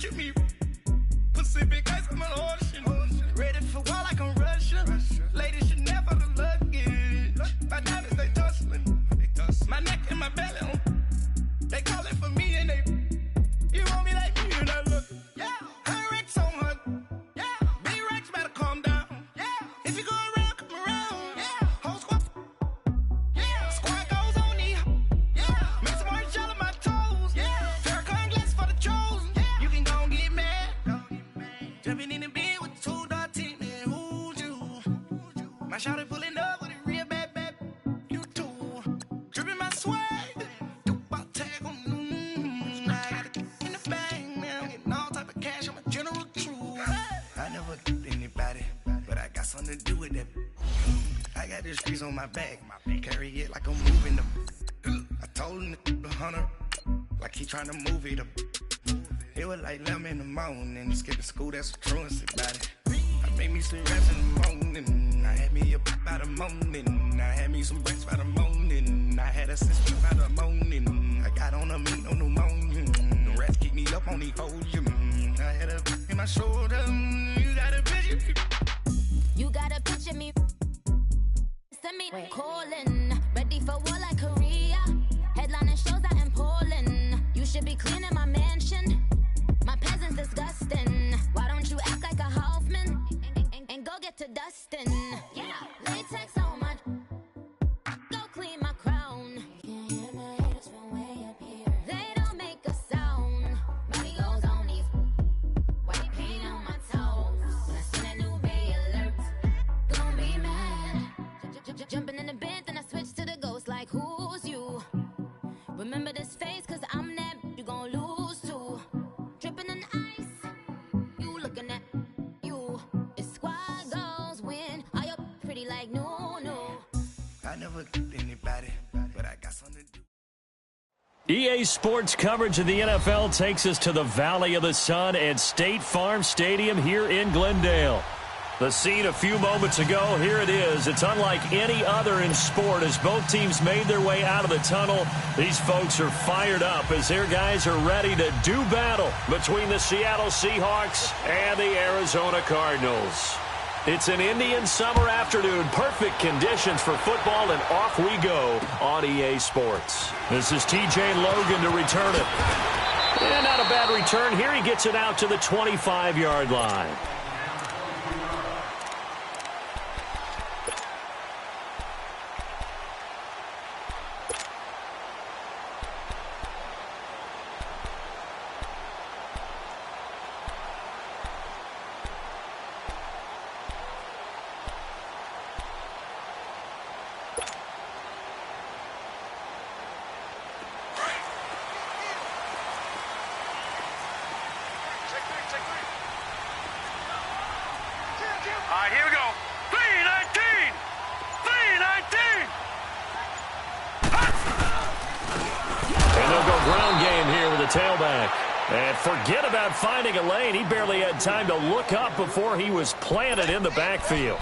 picture me. Pacific ice, I'm an ocean. Ready for war like I'm Russian. Ladies should never the luggage. My diamonds, they tussling. My neck and my belly. They call it for me and they. You want me like me and I look. Yeah. Her Rex on her. Yeah. Big Rex better calm down. Yeah. If you go around, come around. Yeah. Whole squad. Yeah. Squad goes on me. Yeah. Make some orange gel on my toes. Yeah. Farrakhan glass for the chosen. Yeah. You can go and get mad. Jumping in the bed with the 2 dot team. And who's you? My shawty pulling up with a real bad. You too. Dripping my swag. Something to do with that. I got the streets on my back. Carry it like I'm moving them. I told him to 100, like he trying to move it up. It was like 11 in the morning. Skipping school, that's what truancy about it. I made me some raps in the morning. I had me a by the morning. I had me some breaks by the morning. I had a sister by the morning. I got on a meat, no pneumonia. The rats keep me up on the podium. I had a in my shoulder. You got a picture. You gotta picture me. Send me calling. Ready for war like Korea. Headlining shows out in Poland. You should be cleaning my mansion. My peasants disgusting. Why don't you act like a Hoffman and go get to dustin'? Yeah, latex on my. Go clean my crown. You can't hear my haters from way up here. They don't make a sound. Money goes on these. White paint on my toes. When I see that new Bay alert, gonna be mad. Jumping in the bed, then I switch to the ghost like who's you? Remember this face, cause I'm that you gon' lose too. Dripping in ice, you looking at you. It's squad goals win. Are you pretty like no? I never did anybody, but I got something to do. EA Sports coverage of the NFL takes us to the Valley of the Sun at State Farm Stadium here in Glendale. The scene a few moments ago, here it is. It's unlike any other in sport as both teams made their way out of the tunnel. These folks are fired up as their guys are ready to do battle between the Seattle Seahawks and the Arizona Cardinals. It's an Indian summer afternoon, perfect conditions for football, and off we go on EA Sports. This is TJ Logan to return it. And not a bad return here. He gets it out to the 25-yard line. All right, here we go. 319! 319! And they'll go ground game here with the tailback. And forget about finding a lane. He barely had time to look up before he was planted in the backfield.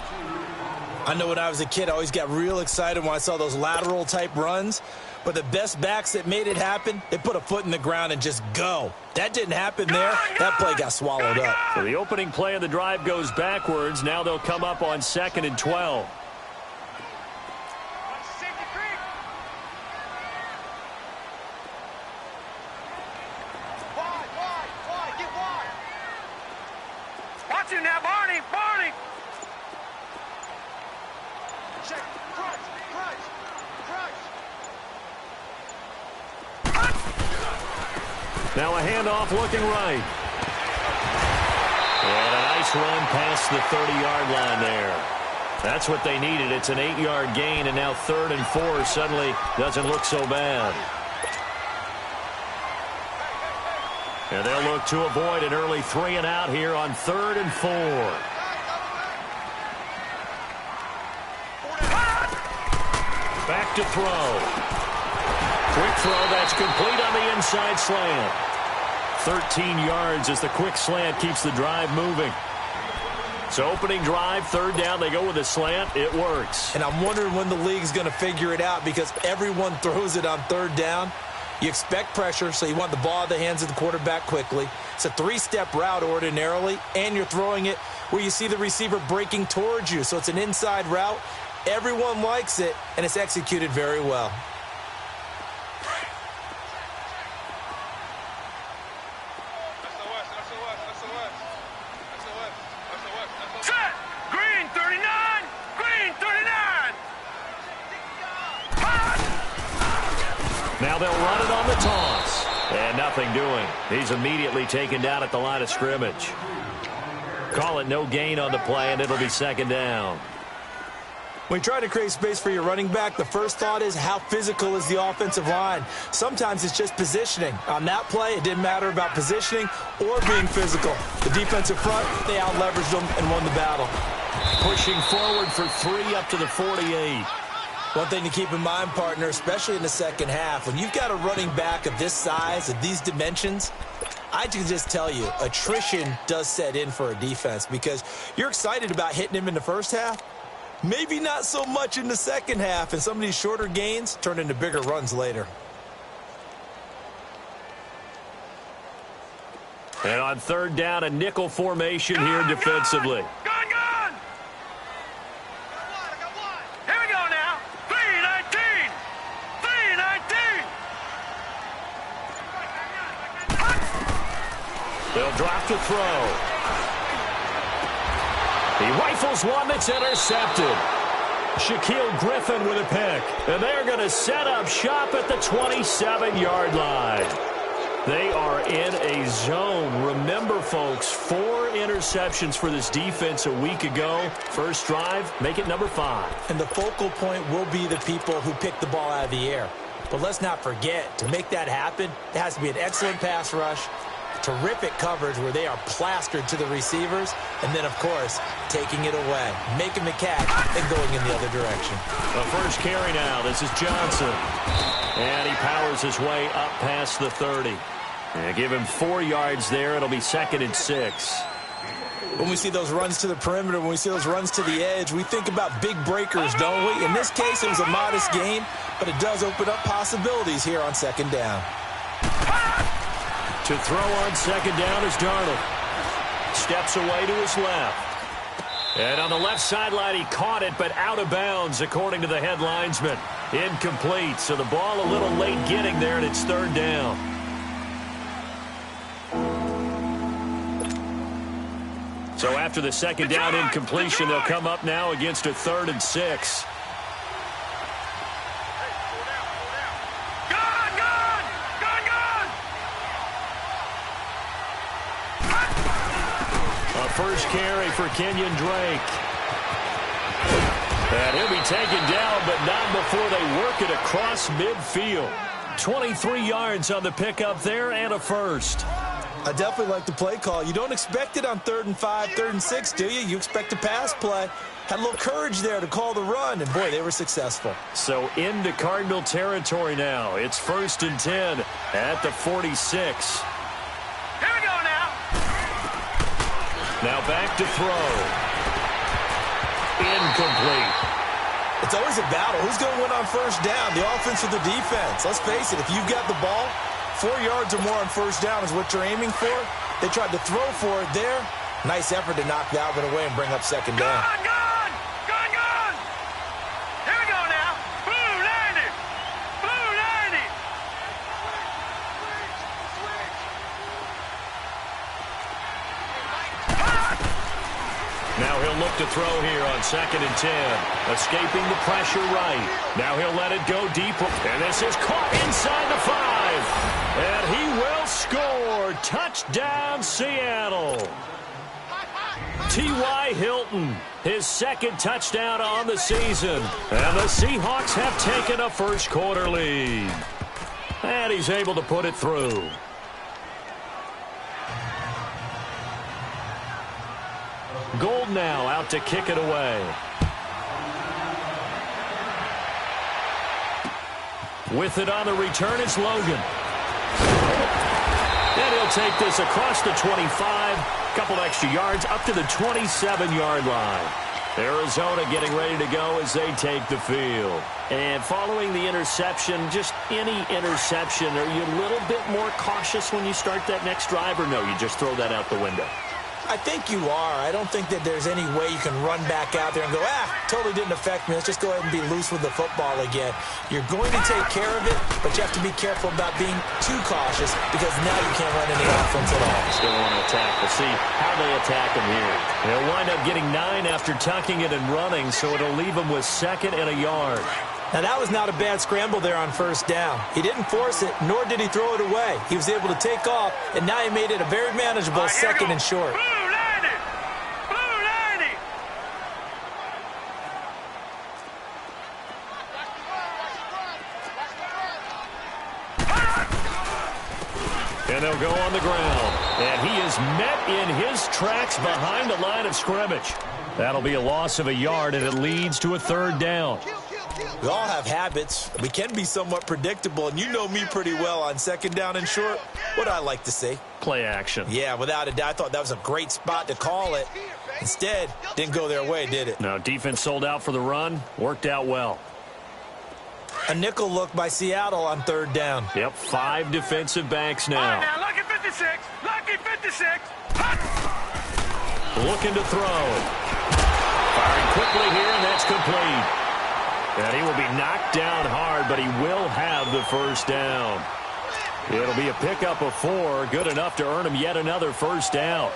I know when I was a kid, I always got real excited when I saw those lateral-type runs. But the best backs that made it happen, they put a foot in the ground and just go. That didn't happen there. That play got swallowed up. So the opening play of the drive goes backwards. Now they'll come up on 2nd and 12. Watch him now, Barney! Barney! Check. Crunch! Crunch! Crunch! Now a handoff looking right. And a nice run past the 30-yard line there. That's what they needed. It's an 8-yard gain, and now 3rd and 4 suddenly doesn't look so bad. And they'll look to avoid an early 3 and out here on 3rd and 4. Back to throw. Quick throw that's complete on the inside slant. 13 yards as the quick slant keeps the drive moving. So opening drive, 3rd down, they go with a slant. It works. And I'm wondering when the league's going to figure it out because everyone throws it on 3rd down. You expect pressure, so you want the ball in the hands of the quarterback quickly. It's a three-step route ordinarily, and you're throwing it where you see the receiver breaking towards you. So it's an inside route. Everyone likes it, and it's executed very well. Set! Green 39! Green 39! Now they'll run it on the toss. And nothing doing. He's immediately taken down at the line of scrimmage. Call it no gain on the play, and it'll be second down. When you try to create space for your running back, the first thought is how physical is the offensive line. Sometimes it's just positioning. On that play, it didn't matter about positioning or being physical. The defensive front, they out-leveraged them and won the battle. Pushing forward for 3 up to the 48. One thing to keep in mind, partner, especially in the second half, when you've got a running back of this size, of these dimensions, I can just tell you, attrition does set in for a defense because you're excited about hitting him in the first half. Maybe not so much in the second half, and some of these shorter gains turn into bigger runs later. And on third down, a nickel formation here defensively. Gun! Here we go now. 3-19! 3-19! They'll drop to throw. He rifles one that's intercepted. Shaquille Griffin with a pick. And they're going to set up shop at the 27-yard line. They are in a zone. Remember, folks, 4 interceptions for this defense a week ago. First drive, make it number 5. And the focal point will be the people who pick the ball out of the air. But let's not forget, to make that happen, it has to be an excellent pass rush, terrific coverage where they are plastered to the receivers, and then, of course, taking it away, making the catch, and going in the other direction. The first carry now. This is Johnson. And he powers his way up past the 30. And give him 4 yards there. It'll be 2nd and 6. When we see those runs to the perimeter, when we see those runs to the edge, we think about big breakers, don't we? In this case, it was a modest gain, but it does open up possibilities here on second down. To throw on second down is Darnold. Steps away to his left. And on the left sideline, he caught it, but out of bounds, according to the head linesman. Incomplete, so the ball a little late getting there, and it's third down. So after the second down incompletion, they'll come up now against a 3rd and 6. First carry for Kenyon Drake. And he'll be taken down, but not before they work it across midfield. 23 yards on the pickup there and a first. I definitely like the play call. You don't expect it on 3rd and 5, 3rd and 6, do you? You expect a pass play. Had a little courage there to call the run, and boy, they were successful. So into Cardinal territory now. It's 1st and 10 at the 46. Now back to throw. Incomplete. It's always a battle. Who's going to win on first down, the offense or the defense? Let's face it, if you've got the ball, 4 yards or more on first down is what you're aiming for. They tried to throw for it there. Nice effort to knock that one away and bring up second down. Gun! Here we go now. Blue 90! Blue 90! Now he'll look to throw here on 2nd and 10. Escaping the pressure right. Now he'll let it go deep. And this is caught inside the 5. And he will score. Touchdown, Seattle. T.Y. Hilton, his 2nd touchdown on the season. And the Seahawks have taken a first quarter lead. And he's able to put it through. Gold now out to kick it away. With it on the return, it's Logan. And he'll take this across the 25. Couple extra yards up to the 27-yard line. Arizona getting ready to go as they take the field. And following the interception, just any interception, are you a little bit more cautious when you start that next drive, or no, you just throw that out the window? I think you are. I don't think that there's any way you can run back out there and go, totally didn't affect me. Let's just go ahead and be loose with the football again. You're going to take care of it, but you have to be careful about being too cautious because now you can't run any offense at all. Still want to attack. We'll see how they attack him here. They'll wind up getting 9 after tucking it and running, so it'll leave them with 2nd and a yard. Now, that was not a bad scramble there on 1st down. He didn't force it, nor did he throw it away. He was able to take off, and now he made it a very manageable 2nd and short. And they'll go on the ground. And he is met in his tracks behind the line of scrimmage. That'll be a loss of a yard, and it leads to a 3rd down. We all have habits. We can be somewhat predictable, and you know me pretty well on 2nd down and short. What do I like to see? Play action. Yeah, without a doubt. I thought that was a great spot to call it. Instead, didn't go their way, did it? No, defense sold out for the run. Worked out well. A nickel look by Seattle on 3rd down. Yep, 5 defensive backs now. All right, now, lucky 56. Lucky 56. Looking to throw. Firing quickly here, and that's complete. And he will be knocked down hard, but he will have the 1st down. It'll be a pickup of 4, good enough to earn him yet another 1st down.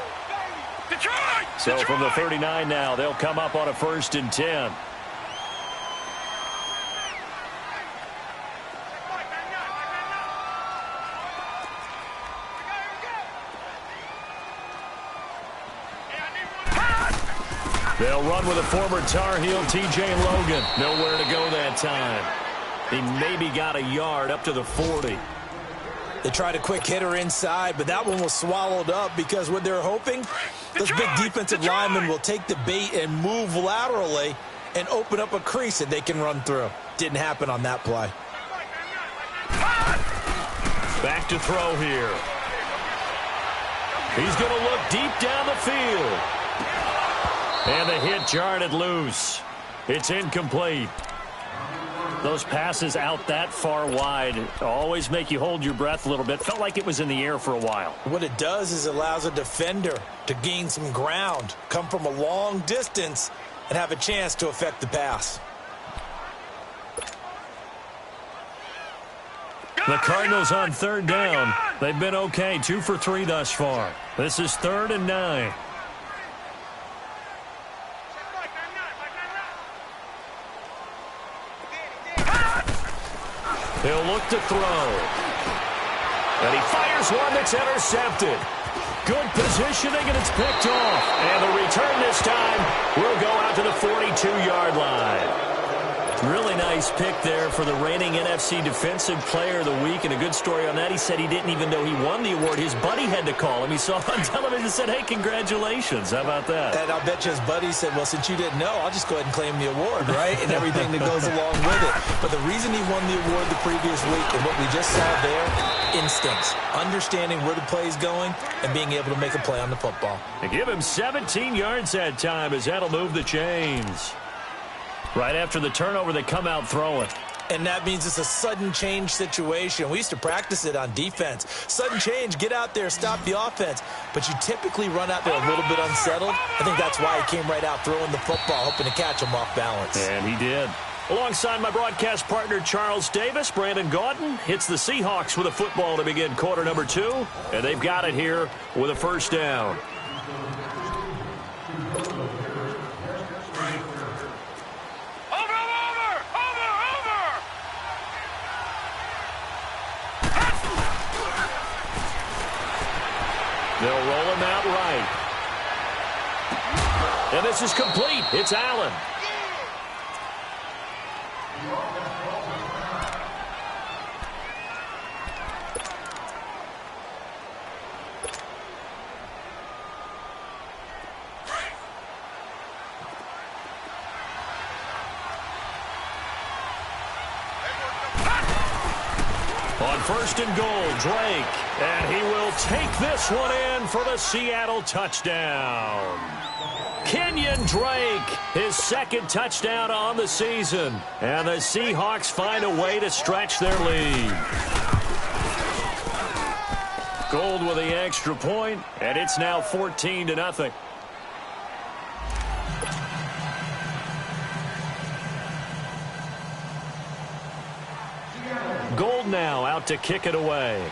Detroit! So from the 39 now, they'll come up on a 1st and 10. They'll run with a former Tar Heel, T.J. Logan. Nowhere to go that time. He maybe got a yard up to the 40. They tried a quick hitter inside, but that one was swallowed up because what they're hoping, those big defensive linemen will take the bait and move laterally and open up a crease that they can run through. Didn't happen on that play. Back to throw here. He's going to look deep down the field. And the hit jarred it loose. It's incomplete. Those passes out that far wide always make you hold your breath a little bit. Felt like it was in the air for a while. What it does is it allows a defender to gain some ground, come from a long distance, and have a chance to affect the pass. The Cardinals on 3rd down. They've been okay, 2 for 3 thus far. This is 3rd and 9. He'll look to throw. And he fires one that's intercepted. Good positioning, and it's picked off. And the return this time will go out to the 42-yard line. Really nice pick there for the reigning NFC Defensive Player of the Week. And a good story on that. He said he didn't even know he won the award. His buddy had to call him. He saw on television and said, hey, congratulations. How about that? And I'll bet you his buddy said, well, since you didn't know, I'll just go ahead and claim the award, right? And everything that goes along with it. But the reason he won the award the previous week and what we just saw there, instincts, understanding where the play is going and being able to make a play on the football. They give him 17 yards that time as that'll move the chains. Right after the turnover, they come out throwing. And that means it's a sudden change situation. We used to practice it on defense. Sudden change, get out there, stop the offense. But you typically run out there a little bit unsettled. I think that's why he came right out throwing the football, hoping to catch him off balance. And he did. Alongside my broadcast partner, Charles Davis, Brandon Gaudin hits the Seahawks with a football to begin quarter number 2. And they've got it here with a 1st down. They'll roll him out right. And this is complete. It's Allen. On 1st and goal, Drake. And he will take this one in for the Seattle touchdown. Kenyon Drake, his second touchdown on the season. And the Seahawks find a way to stretch their lead. Gold with the extra point, and it's now 14-0. Gold now out to kick it away.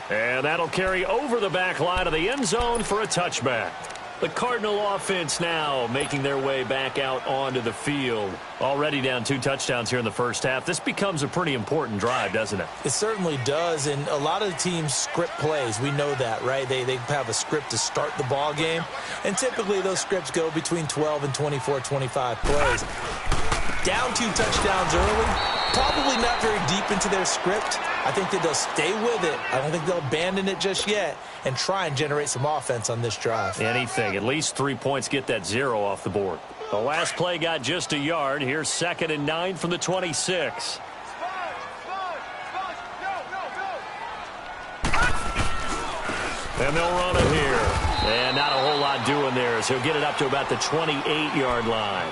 And that'll carry over the back line of the end zone for a touchback. The Cardinal offense now making their way back out onto the field. Already down 2 touchdowns here in the first half. This becomes a pretty important drive, doesn't it? It certainly does, and a lot of the teams script plays. We know that, right? They have a script to start the ball game, and typically those scripts go between 12 and 24, 25 plays. Down 2 touchdowns early, probably not very deep into their script. I think that they'll stay with it. I don't think they'll abandon it just yet and try and generate some offense on this drive. Anything. At least 3 points, get that 0 off the board. The last play got just a yard. Here's 2nd and 9 from the 26. And they'll run it here. And not a whole lot doing there, so he'll get it up to about the 28-yard line.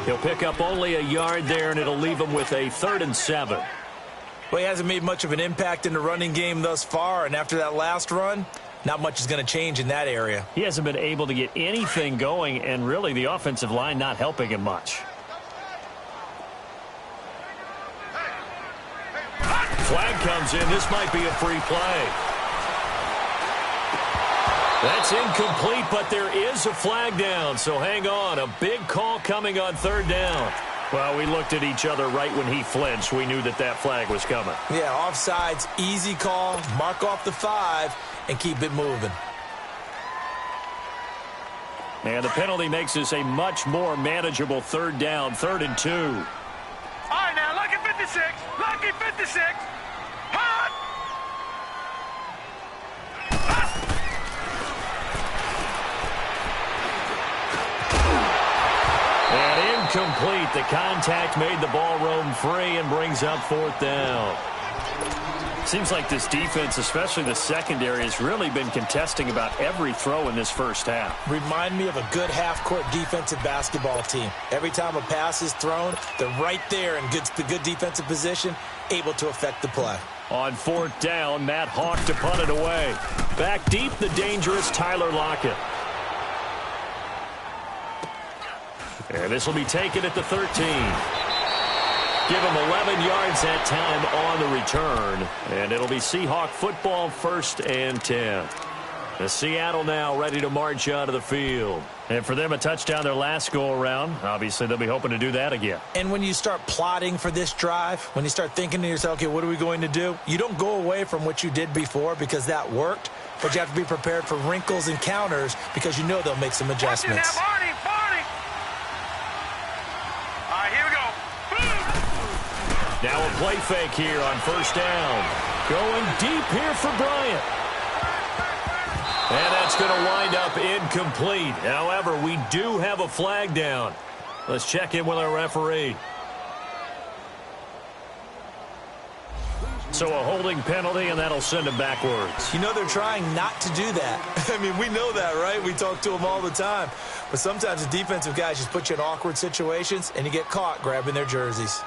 He'll pick up only a yard there, and it'll leave him with a 3rd and 7. Well, he hasn't made much of an impact in the running game thus far, and after that last run, not much is going to change in that area. He hasn't been able to get anything going, and really the offensive line not helping him much. Flag comes in. This might be a free play. That's incomplete, but there is a flag down, so hang on. A big call coming on 3rd down. Well, we looked at each other right when he flinched. We knew that that flag was coming. Yeah, offsides, easy call, mark off the 5, and keep it moving. And the penalty makes this a much more manageable 3rd down, 3rd and 2. All right, now, lucky 56. Lucky 56. Hot. And incomplete. The contact made the ball roam free and brings up 4th down. Seems like this defense, especially the secondary, has really been contesting about every throw in this first half. Remind me of a good half-court defensive basketball team. Every time a pass is thrown, they're right there in the good defensive position, able to affect the play. On 4th down, Matt Hawk to punt it away. Back deep, the dangerous Tyler Lockett. And this will be taken at the 13. Give him 11 yards that time on the return. And it'll be Seahawk football, 1st and 10. The Seattle now ready to march out of the field. And for them, a touchdown their last go-around. Obviously, they'll be hoping to do that again. And when you start plotting for this drive, when you start thinking to yourself, okay, what are we going to do? You don't go away from what you did before because that worked. But you have to be prepared for wrinkles and counters because you know they'll make some adjustments. Now a play fake here on 1st down. Going deep here for Bryant. And that's going to wind up incomplete. However, we do have a flag down. Let's check in with our referee. So a holding penalty, and that'll send him backwards. You know they're trying not to do that. I mean, we know that, right? We talk to them all the time. But sometimes the defensive guys just put you in awkward situations, and you get caught grabbing their jerseys.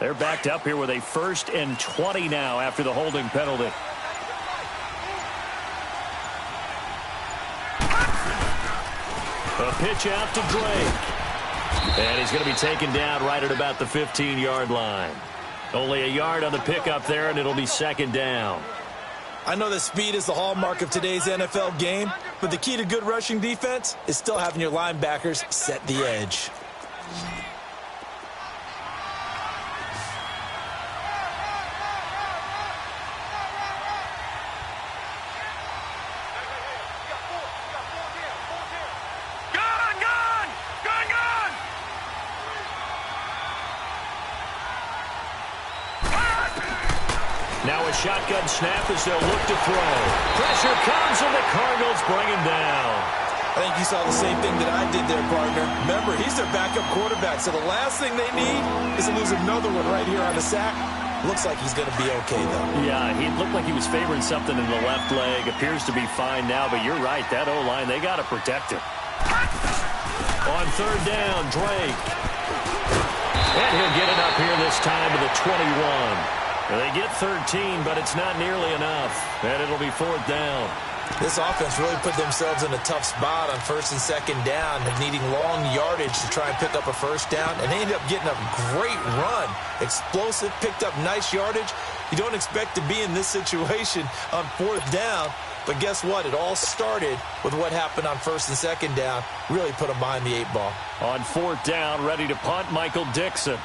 They're backed up here with a 1st and 20 now after the holding penalty. A pitch out to Drake. And he's going to be taken down right at about the 15-yard line. Only a yard on the pickup there, and it'll be 2nd down. I know that speed is the hallmark of today's NFL game, but the key to good rushing defense is still having your linebackers set the edge. Now a shotgun snap as they'll look to throw. Pressure comes, and the Cardinals bring him down. I think you saw the same thing that I did there, partner. Remember, he's their backup quarterback, so the last thing they need is to lose another one right here on the sack. Looks like he's going to be okay, though. Yeah, he looked like he was favoring something in the left leg. Appears to be fine now, but you're right. That O-line, they got to protect him. On third down, Drake. And he'll get it up here this time to the 21. They get 13, but it's not nearly enough. And it'll be fourth down. This offense really put themselves in a tough spot on first and second down, needing long yardage to try and pick up a first down, and they ended up getting a great run. Explosive, picked up nice yardage. You don't expect to be in this situation on fourth down, but guess what? It all started with what happened on first and second down. Really put them behind the 8-ball. On fourth down, ready to punt, Michael Dixon.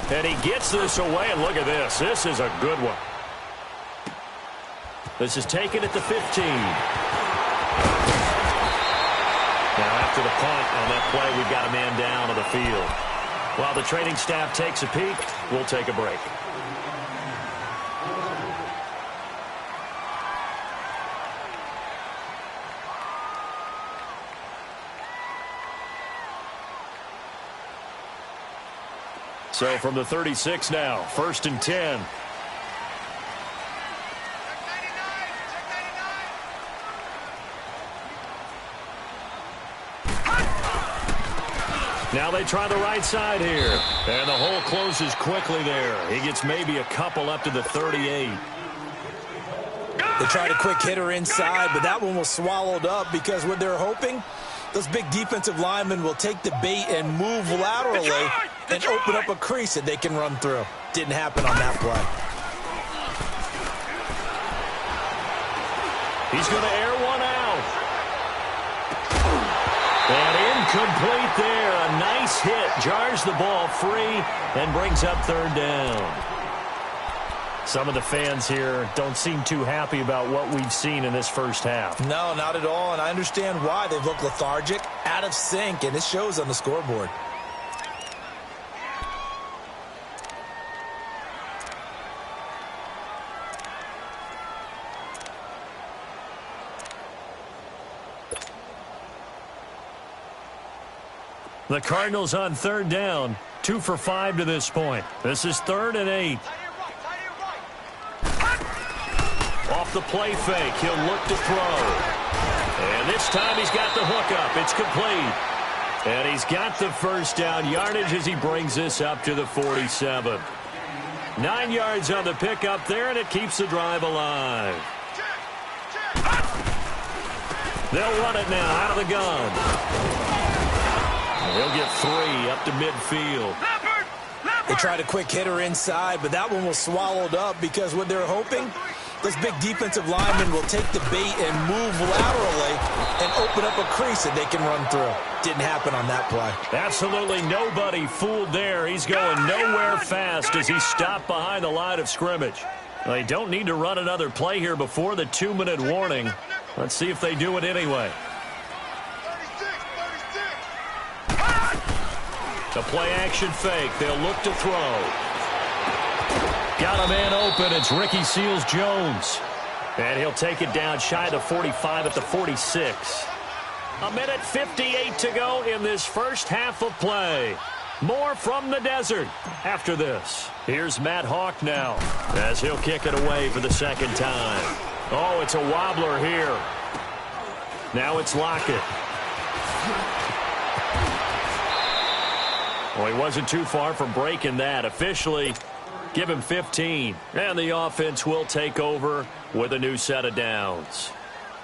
And he gets this away, and look at this. This is a good one. This is taken at the 15. Now after the punt on that play, we've got a man down on the field. While the training staff takes a peek, we'll take a break. So from the 36 now, first and 10. Now they try the right side here. And the hole closes quickly there. He gets maybe a couple up to the 38. They tried a quick hitter inside, but that one was swallowed up because what they're hoping, those big defensive linemen will take the bait and move laterally and open up a crease that they can run through. Didn't happen on that play. He's going to air one out. And incomplete there. A nice hit. Jars the ball free and brings up third down. Some of the fans here don't seem too happy about what we've seen in this first half. No, not at all, and I understand why. They look lethargic, out of sync, and it shows on the scoreboard. The Cardinals on third down, 2 for 5 to this point. This is 3rd and 8. Off the play fake, he'll look to throw. And this time he's got the hook up. It's complete. And he's got the first down yardage as he brings this up to the 47. 9 yards on the pickup there, and it keeps the drive alive. They'll run it now out of the gun. He'll get 3 up to midfield. They tried a quick hitter inside, but that one was swallowed up because what they're hoping, those big defensive linemen will take the bait and move laterally and open up a crease that they can run through. Didn't happen on that play. Absolutely nobody fooled there. He's going nowhere fast as he stopped behind the line of scrimmage. They don't need to run another play here before the 2-minute warning. Let's see if they do it anyway. The play action fake. They'll look to throw. Got a man open. It's Ricky Seals-Jones. And he'll take it down shy of the 45 at the 46. 1:58 to go in this first half of play. More from the desert after this. Here's Matt Hawk now as he'll kick it away for the second time. Oh, it's a wobbler here. Now it's Lockett. Well, he wasn't too far from breaking that. Officially, give him 15. And the offense will take over with a new set of downs.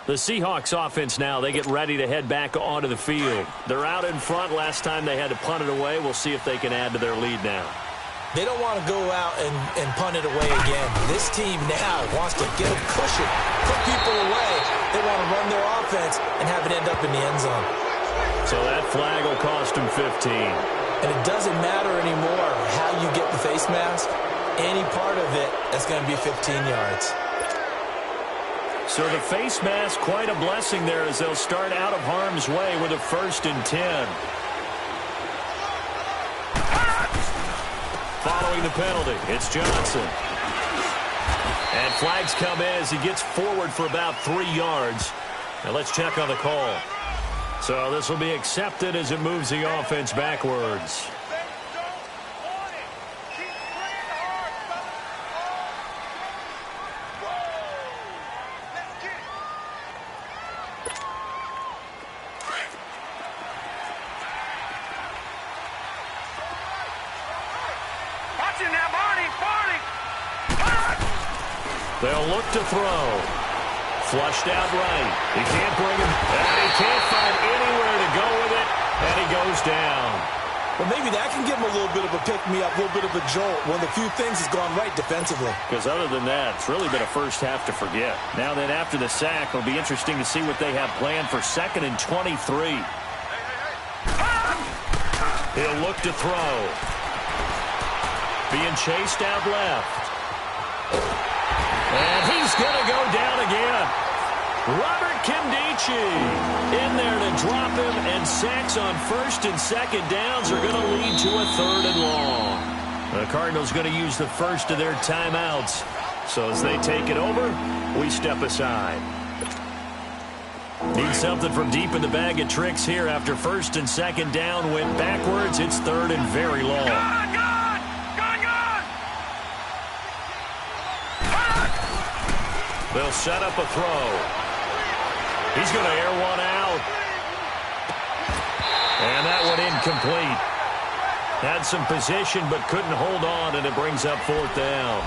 The Seahawks offense now, they get ready to head back onto the field. They're out in front. Last time they had to punt it away. We'll see if they can add to their lead now. They don't want to go out and punt it away again. This team now wants to get a cushion, put people away. They want to run their offense and have it end up in the end zone. So that flag will cost him 15. And it doesn't matter anymore how you get the face mask. Any part of it, that's going to be 15 yards. So the face mask, quite a blessing there as they'll start out of harm's way with a 1st and 10. Following throwing the penalty. It's Johnson. And flags come in as he gets forward for about 3 yards. Now let's check on the call. So this will be accepted as it moves the offense backwards. They'll look to throw. Flushed out right. He can't bring him. And he can't find anywhere to go with it. And he goes down. Well, maybe that can give him a little bit of a pick-me-up, a little bit of a jolt. One of the few things has gone right defensively. Because other than that, it's really been a first half to forget. Now then, after the sack, it'll be interesting to see what they have planned for 2nd and 23. He'll look to throw. Being chased out left. And he's going to go down again. Robert Kindici in there to drop him, and sacks on 1st and 2nd downs are going to lead to a 3rd and long. The Cardinals going to use the first of their timeouts. So as they take it over, we step aside. Need something from deep in the bag of tricks here after 1st and 2nd down went backwards. It's 3rd and very long. They'll set up a throw. He's going to air one out. And that one incomplete. Had some position but couldn't hold on, and it brings up 4th down.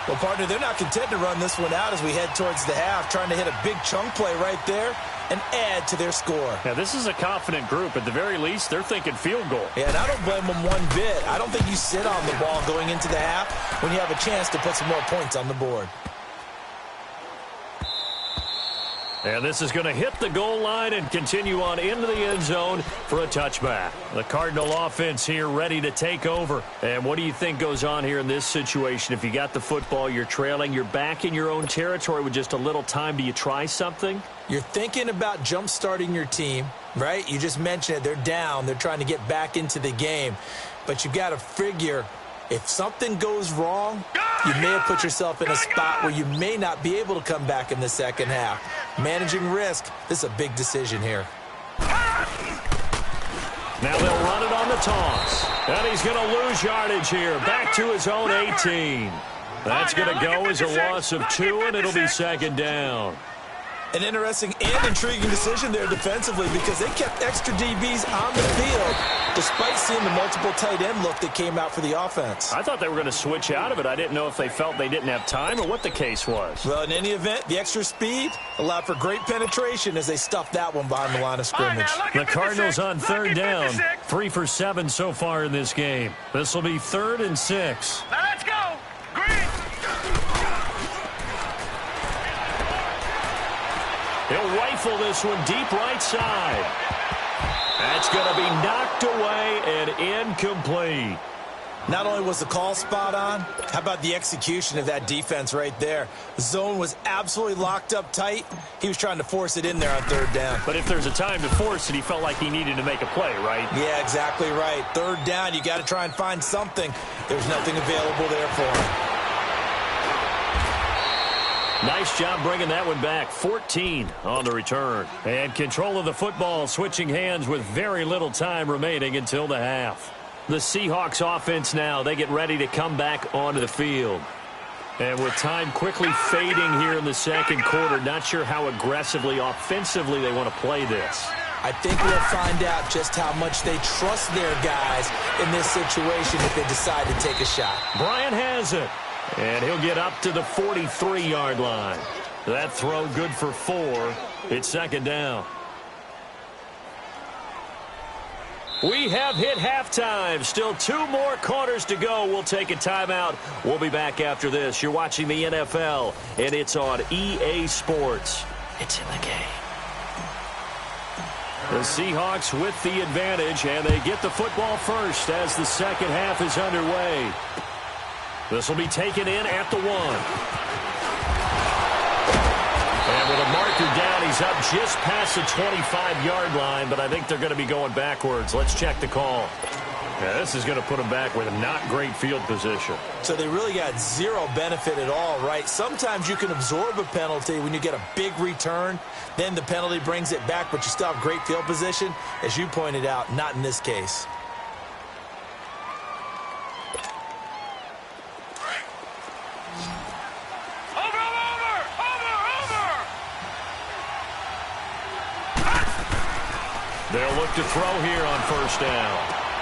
Well, partner, they're not content to run this one out as we head towards the half, trying to hit a big chunk play right there and add to their score. Yeah, this is a confident group. At the very least, they're thinking field goal. Yeah, and I don't blame them one bit. I don't think you sit on the ball going into the half when you have a chance to put some more points on the board. And this is going to hit the goal line and continue on into the end zone for a touchback. The Cardinal offense here ready to take over. And what do you think goes on here in this situation? If you got the football, you're trailing, you're back in your own territory with just a little time. Do you try something? You're thinking about jump-starting your team, right? You just mentioned it. They're down. They're trying to get back into the game. But you've got to figure if something goes wrong, you may have put yourself in a spot where you may not be able to come back in the second half. Managing risk, this is a big decision here. Now they'll run it on the toss. And he's going to lose yardage here. Back to his own 18. That's going to go as a loss of 2, and it'll be 2nd down. An interesting and intriguing decision there defensively because they kept extra DBs on the field despite seeing the multiple tight end look that came out for the offense. I thought they were going to switch out of it. I didn't know if they felt they didn't have time or what the case was. Well, in any event, the extra speed allowed for great penetration as they stuffed that one behind the line of scrimmage. The Cardinals on 3rd down, 3 for 7 so far in this game. This will be 3rd and 6. Now let's go. Green. He'll rifle this one deep right side. That's going to be knocked away and incomplete. Not only was the call spot on, how about the execution of that defense right there? The zone was absolutely locked up tight. He was trying to force it in there on 3rd down. But if there's a time to force it, he felt like he needed to make a play, right? Yeah, exactly right. 3rd down, you got to try and find something. There's nothing available there for him. Nice job bringing that one back. 14 on the return. And control of the football, switching hands with very little time remaining until the half. The Seahawks offense now, they get ready to come back onto the field. And with time quickly fading here in the 2nd quarter, not sure how aggressively, offensively they want to play this. I think we'll find out just how much they trust their guys in this situation if they decide to take a shot. Bryant has it. And he'll get up to the 43-yard line. That throw good for 4. It's 2nd down. We have hit halftime. Still 2 more quarters to go. We'll take a timeout. We'll be back after this. You're watching the NFL, and it's on EA Sports. It's in the game. The Seahawks with the advantage, and they get the football first as the second half is underway. This will be taken in at the 1. And with a marker down, he's up just past the 25-yard line, but I think they're going to be going backwards. Let's check the call. Yeah, this is going to put them back with not great field position. So they really got zero benefit at all, right? Sometimes you can absorb a penalty when you get a big return. Then the penalty brings it back, but you still have great field position. As you pointed out, not in this case. They'll look to throw here on first down.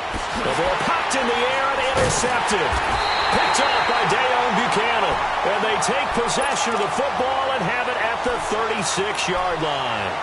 The ball popped in the air and intercepted. Picked off by Dayon Buchanan. And they take possession of the football and have it at the 36-yard line.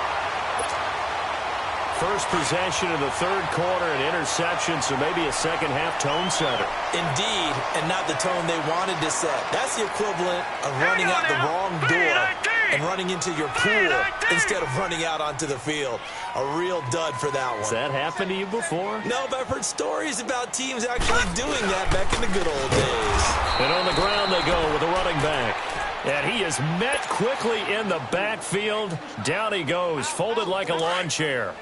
First possession of the third quarter, an interception, so maybe a second-half tone setter. Indeed, and not the tone they wanted to set. That's the equivalent of running out the wrong door and running into your pool instead of running out onto the field. A real dud for that one. Has that happened to you before? No, but I've heard stories about teams actually doing that back in the good old days. And on the ground they go with a running back. And he is met quickly in the backfield. Down he goes, folded like a lawn chair.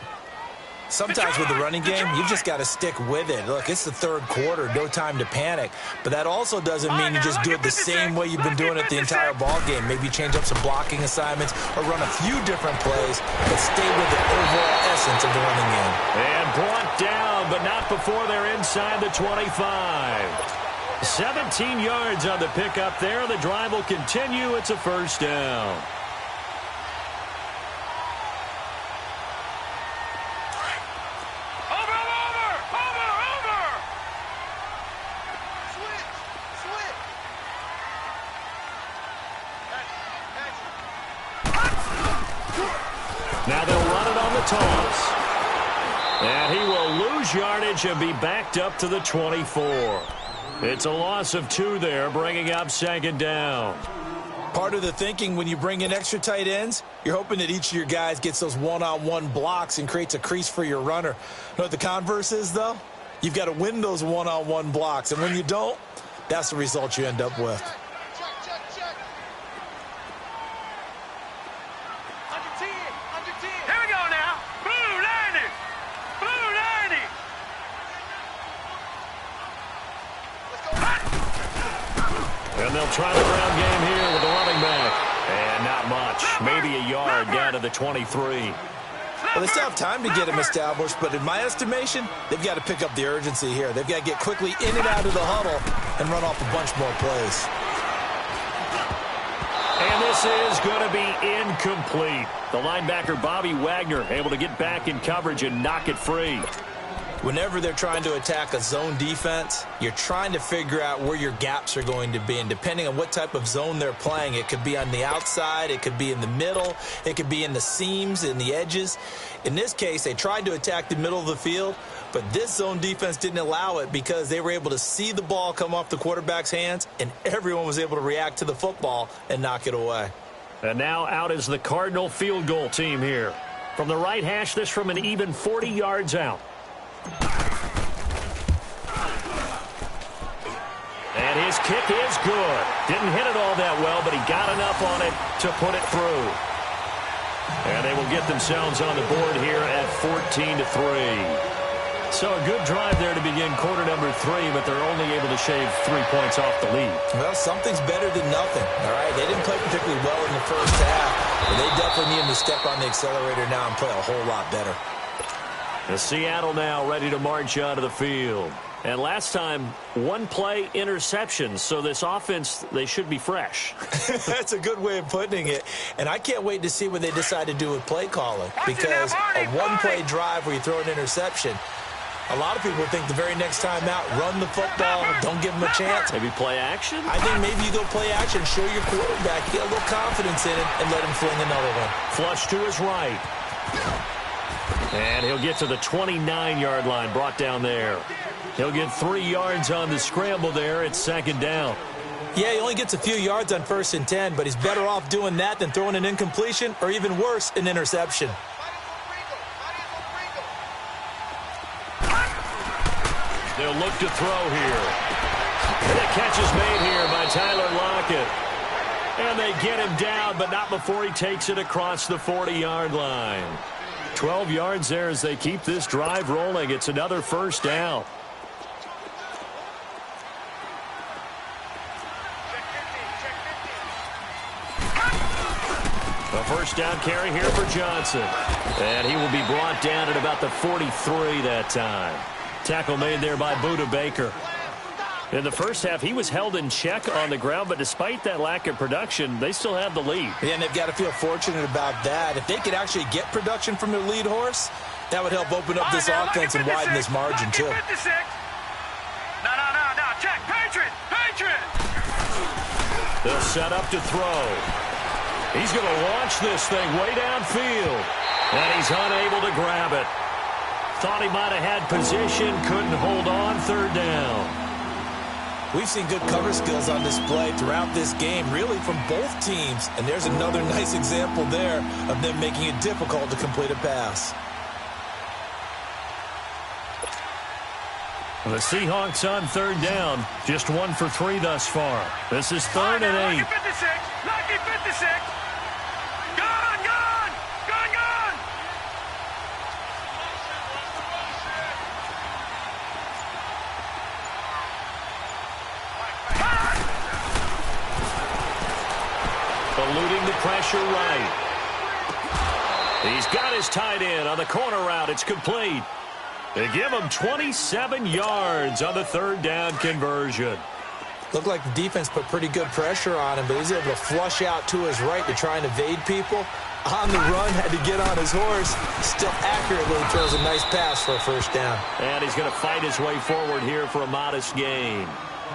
Sometimes with the running game, you just got to stick with it. Look, it's the third quarter, no time to panic. But that also doesn't mean you just do it the same way you've been doing it the entire ball game. Maybe change up some blocking assignments or run a few different plays, but stay with the overall essence of the running game. And brought down, but not before they're inside the 25. 17 yards on the pickup there. The drive will continue. It's a first down. Now they'll run it on the toss. And he will lose yardage and be backed up to the 24. It's a loss of 2 there, bringing up second down. Part of the thinking when you bring in extra tight ends, you're hoping that each of your guys gets those one-on-one blocks and creates a crease for your runner. You know what the converse is, though? You've got to win those one-on-one blocks. And when you don't, that's the result you end up with. They'll try the ground game here with the running back. And not much. Maybe a yard down to the 23. Well, they still have time to get him established, but in my estimation, they've got to pick up the urgency here. They've got to get quickly in and out of the huddle and run off a bunch more plays. And this is going to be incomplete. The linebacker, Bobby Wagner, able to get back in coverage and knock it free. Whenever they're trying to attack a zone defense, you're trying to figure out where your gaps are going to be. And depending on what type of zone they're playing, it could be on the outside, it could be in the middle, it could be in the seams, in the edges. In this case, they tried to attack the middle of the field, but this zone defense didn't allow it because they were able to see the ball come off the quarterback's hands, and everyone was able to react to the football and knock it away. And now out is the Cardinal field goal team here. From the right hash, this from an even 40 yards out. And his kick is good. Didn't hit it all that well, but he got enough on it to put it through. And they will get themselves on the board here at 14-3. So a good drive there to begin quarter number 3, but they're only able to shave 3 points off the lead. Well, something's better than nothing, all right? They didn't play particularly well in the first half, but they definitely need to step on the accelerator now and play a whole lot better. The Seattle now ready to march out of the field. And last time, 1 play interception, so this offense, they should be fresh. That's a good way of putting it. And I can't wait to see what they decide to do with play calling, because a 1-play drive where you throw an interception, a lot of people think the very next time out, run the football, don't give them a chance. Maybe play action? I think maybe you go play action, show your quarterback, get a little confidence in it, and let him fling another one. Flush to his right. And he'll get to the 29-yard line, brought down there. He'll get 3 yards on the scramble there. It's second down. Yeah, he only gets a few yards on 1st and 10, but he's better off doing that than throwing an incompletion or even worse, an interception. They'll look to throw here. And the catch is made here by Tyler Lockett. And they get him down, but not before he takes it across the 40-yard line. 12 yards there as they keep this drive rolling. It's another first down. A first down carry here for Johnson. And he will be brought down at about the 43 that time. Tackle made there by Budda Baker. In the first half, he was held in check on the ground, but despite that lack of production, they still have the lead. Yeah, and they've got to feel fortunate about that. If they could actually get production from their lead horse, that would help open up this offense and widen this margin, too. No. Check. Patriot. They'll set up to throw. He's going to launch this thing way downfield. And he's unable to grab it. Thought he might have had position, couldn't hold on, third down. We've seen good cover skills on display throughout this game, really from both teams. And there's another nice example there of them making it difficult to complete a pass. The Seahawks on third down, just 1 for 3 thus far. This is 3rd and 8. Lucky 56. Gone. Eluding the pressure right. He's got his tight end on the corner route. It's complete. They give him 27 yards on the 3rd down conversion. Looked like the defense put pretty good pressure on him, but he's able to flush out to his right to try and evade people. On the run, had to get on his horse. Still accurately throws a nice pass for a first down. And he's going to fight his way forward here for a modest gain.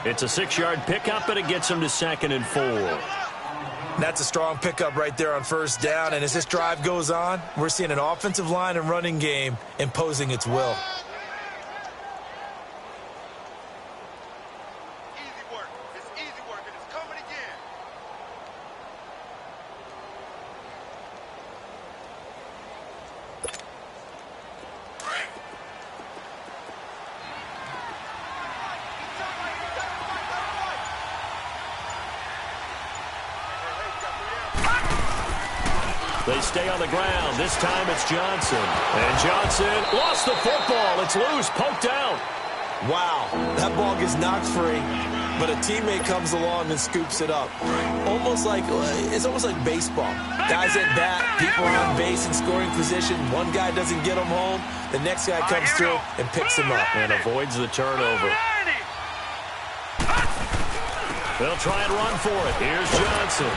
It's a 6-yard pickup, and it gets him to 2nd and 4. That's a strong pickup right there on first down. And as this drive goes on, we're seeing an offensive line and running game imposing its will. Easy work. It's easy work, and it's coming again. They stay on the ground. This time it's Johnson. And Johnson lost the football. It's loose, poked out. Wow, that ball gets knocked free, but a teammate comes along and scoops it up. It's almost like baseball. Guys at bat, people are on base in scoring position. One guy doesn't get him home. The next guy comes through and picks him up. And avoids the turnover. They'll try and run for it. Here's Johnson.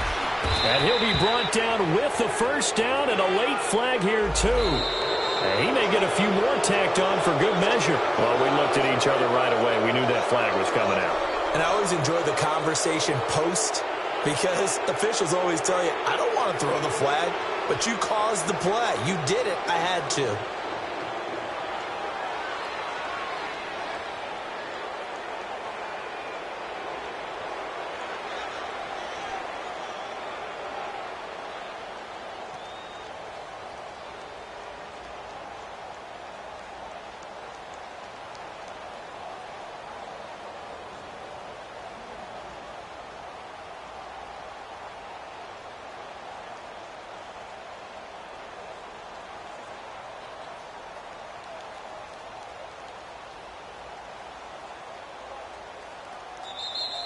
And he'll be brought down with the first down and a late flag here, too. And he may get a few more tacked on for good measure. Well, we looked at each other right away. We knew that flag was coming out. And I always enjoy the conversation post because officials always tell you, I don't want to throw the flag, but you caused the play. You did it. I had to.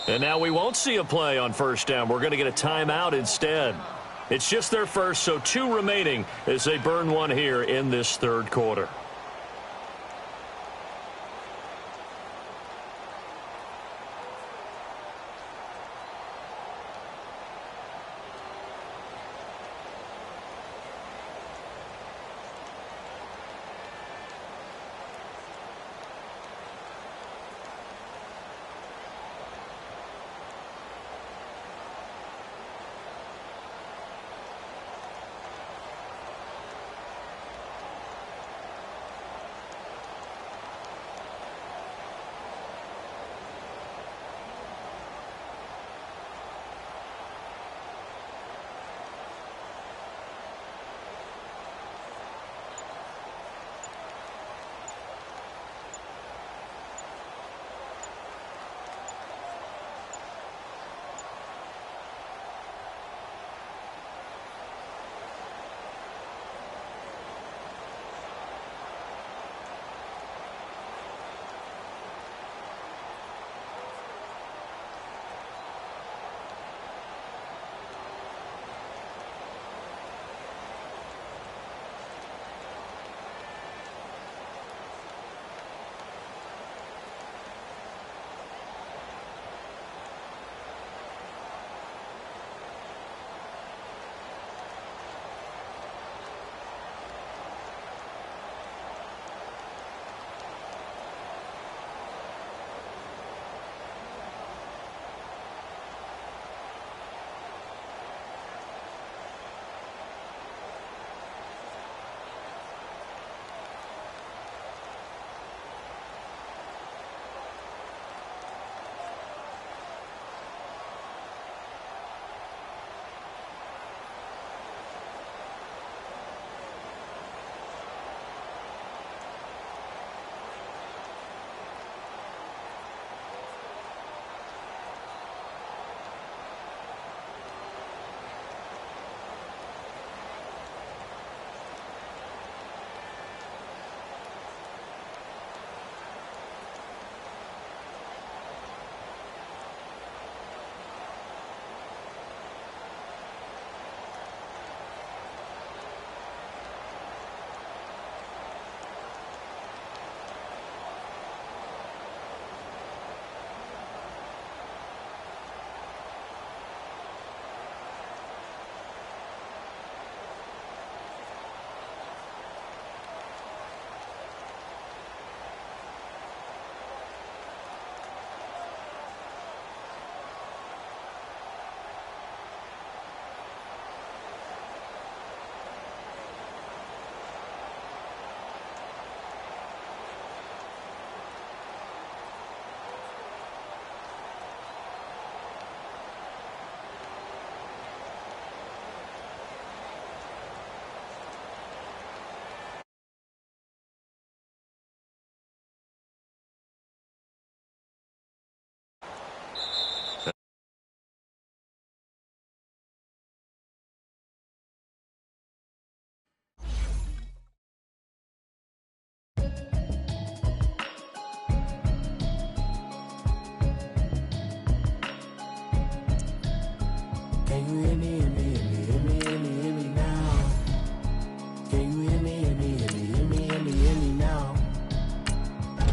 And now we won't see a play on first down. We're going to get a timeout instead. It's just their first, so 2 remaining as they burn one here in this 3rd quarter.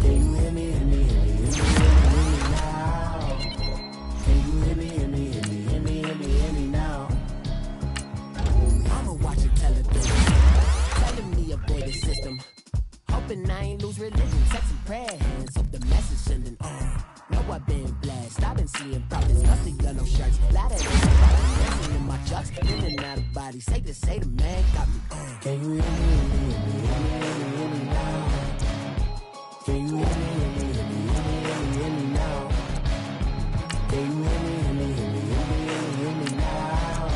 Can you hear me, hear me, hear me, hear me, hear me now? Can you hear me, hear me, hear me, hear me, hear me, hear me now? I'ma watch it television, telling me avoid the system. Hoping I ain't lose religion, sexy prayer hands up the message sending on. Know I've been blessed, I've been seeing prophets, must have yellow shirts. Lot of dancing in my chucks, in and out of body. Say the man got me on. Can you hear me, hear me, hear me, hear me, hear me now? Can you hear me, hear me, hear me, hear me, hear me, hear me now? Can you hear me, hear me, hear me, hear me, hear me, hear me now?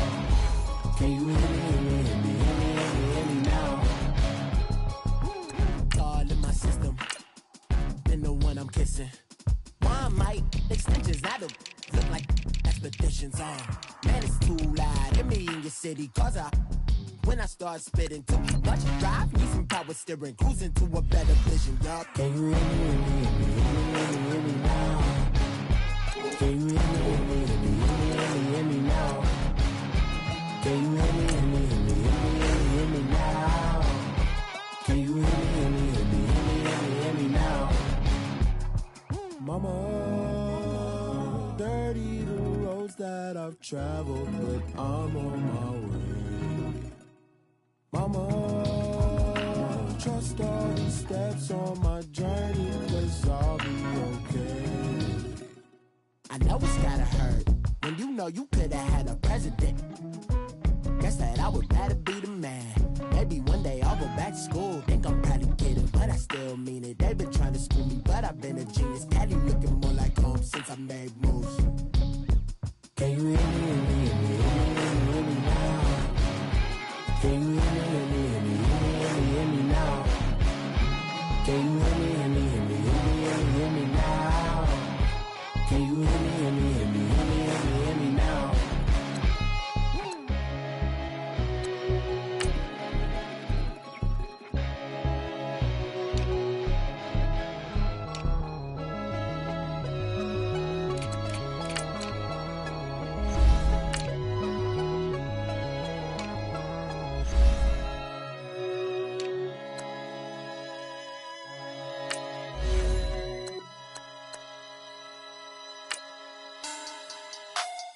Can you hear me, hear me, hear me, hear me, hear me, hear me now? All in my system, been the one I'm kissing. One mic, extensions out of look like expeditions on. Man, it's too loud. Hit me in your city, cause when I start spitting too much drive, need some power steering, cruising to a better vision, y'all. Can you hear me, hear me, hear me, hear me, hear me now? Can you hear me, hear me, hear me, hear me, hear me, hear me now? Can you hear me, hear me, hear me, hear me, hear me, hear me now? Can you hear me, hear me, hear me, hear me, hear me, hear me now? Mama, dirty the roads that I've traveled, but I'm on my way. Mama, trust all these steps on my journey, 'cause I'll be okay. I know it's gotta hurt when you know you could've had a president. Guess that I would rather be the man. Maybe one day I'll go back to school. Think I'm probably kidding, but I still mean it. They've been trying to school me, but I've been a genius. Caddy looking more like home since I made moves. Can you hear me, hear me, hear me, hear me, hear me now? Can you hear me, hear me, hear me, hear me, hear me, hear me now? Can you hear me, hear me, hear me, hear me, hear me, hear me now? Can you hear me, hear me, hear me, hear me, hear me, hear me now?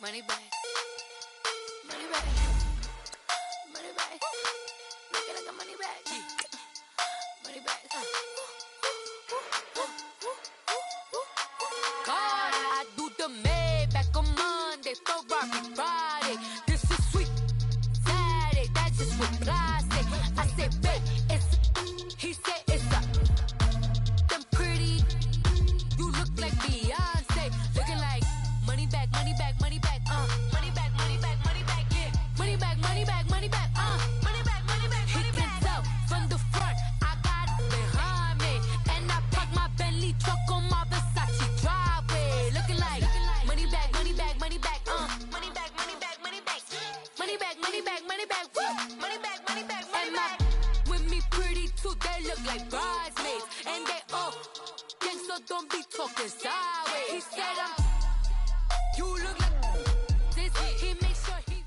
Money back, money back, money back. Make it like a money back, money back. God, I do the Maybach on Monday, Ferrari Friday. This is sweet Saturday, that's just what I say. I say, babe, it's he said it's a them pretty. You look like Beyonce, looking like money back, money back, money back. Money back, money back, money back, yeah. Money back, money back, money back, money back, money back, money back. He can tell from the front, I got it behind me. And I parked my Bentley truck on my Versace driveway. Looking like money back, money back, money back, money back, money back, money back. Money back, money back, money back, money back, money back, money back. With me pretty too, they look like bridesmaids. And they all gang, so don't be talking sideways. He said you look like this, he makes sure he...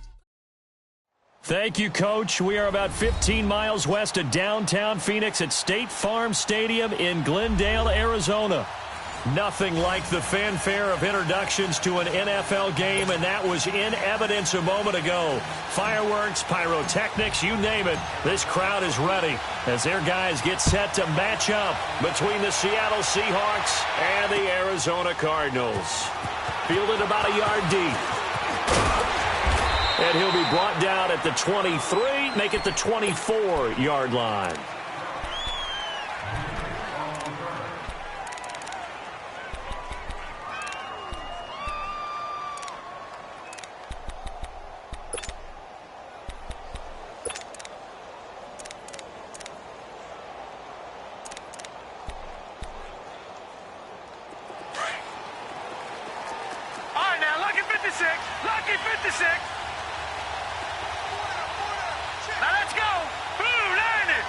Thank you, Coach. We are about 15 miles west of downtown Phoenix at State Farm Stadium in Glendale, Arizona. Nothing like the fanfare of introductions to an NFL game, and that was in evidence a moment ago. Fireworks, pyrotechnics, you name it. This crowd is ready as their guys get set to match up between the Seattle Seahawks and the Arizona Cardinals. Fielded about a yard deep. And he'll be brought down at the 23, make it the 24-yard line. Lucky 56. Now let's go. Blue 90.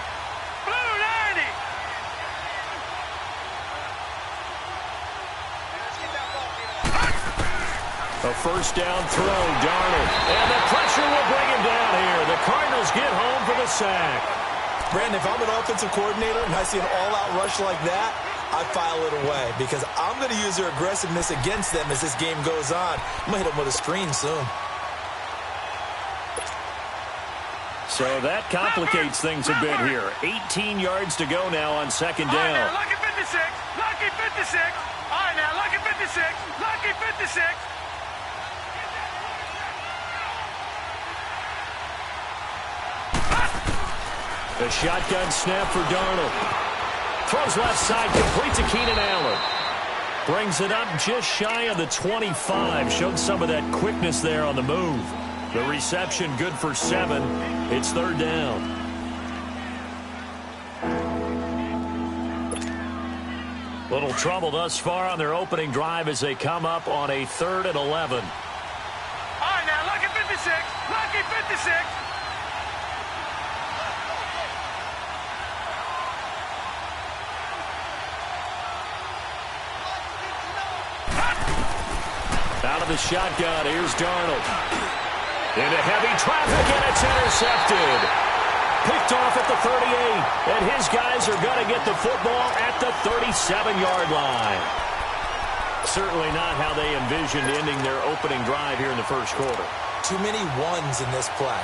Blue 90. A first down throw, Darnold. And the pressure will bring him down here. The Cardinals get home for the sack. Brandon, if I'm an offensive coordinator and I see an all-out rush like that, I file it away because I'm going to use their aggressiveness against them as this game goes on. I'm going to hit them with a screen soon. So that complicates things a bit here. 18 yards to go now on second down. All right, now, lucky 56. Lucky 56. All right, now, lucky 56. Lucky 56. The shotgun snap for Darnold. Throws left side, complete to Keenan Allen. Brings it up just shy of the 25. Showed some of that quickness there on the move. The reception good for 7. It's third down. Little trouble thus far on their opening drive as they come up on a 3rd and 11. All right, now, lucky 56. Lucky 56. Out of the shotgun, here's Darnold. Into heavy traffic, and it's intercepted. Picked off at the 38, and his guys are going to get the football at the 37-yard line. Certainly not how they envisioned ending their opening drive here in the first quarter. Too many ones in this play.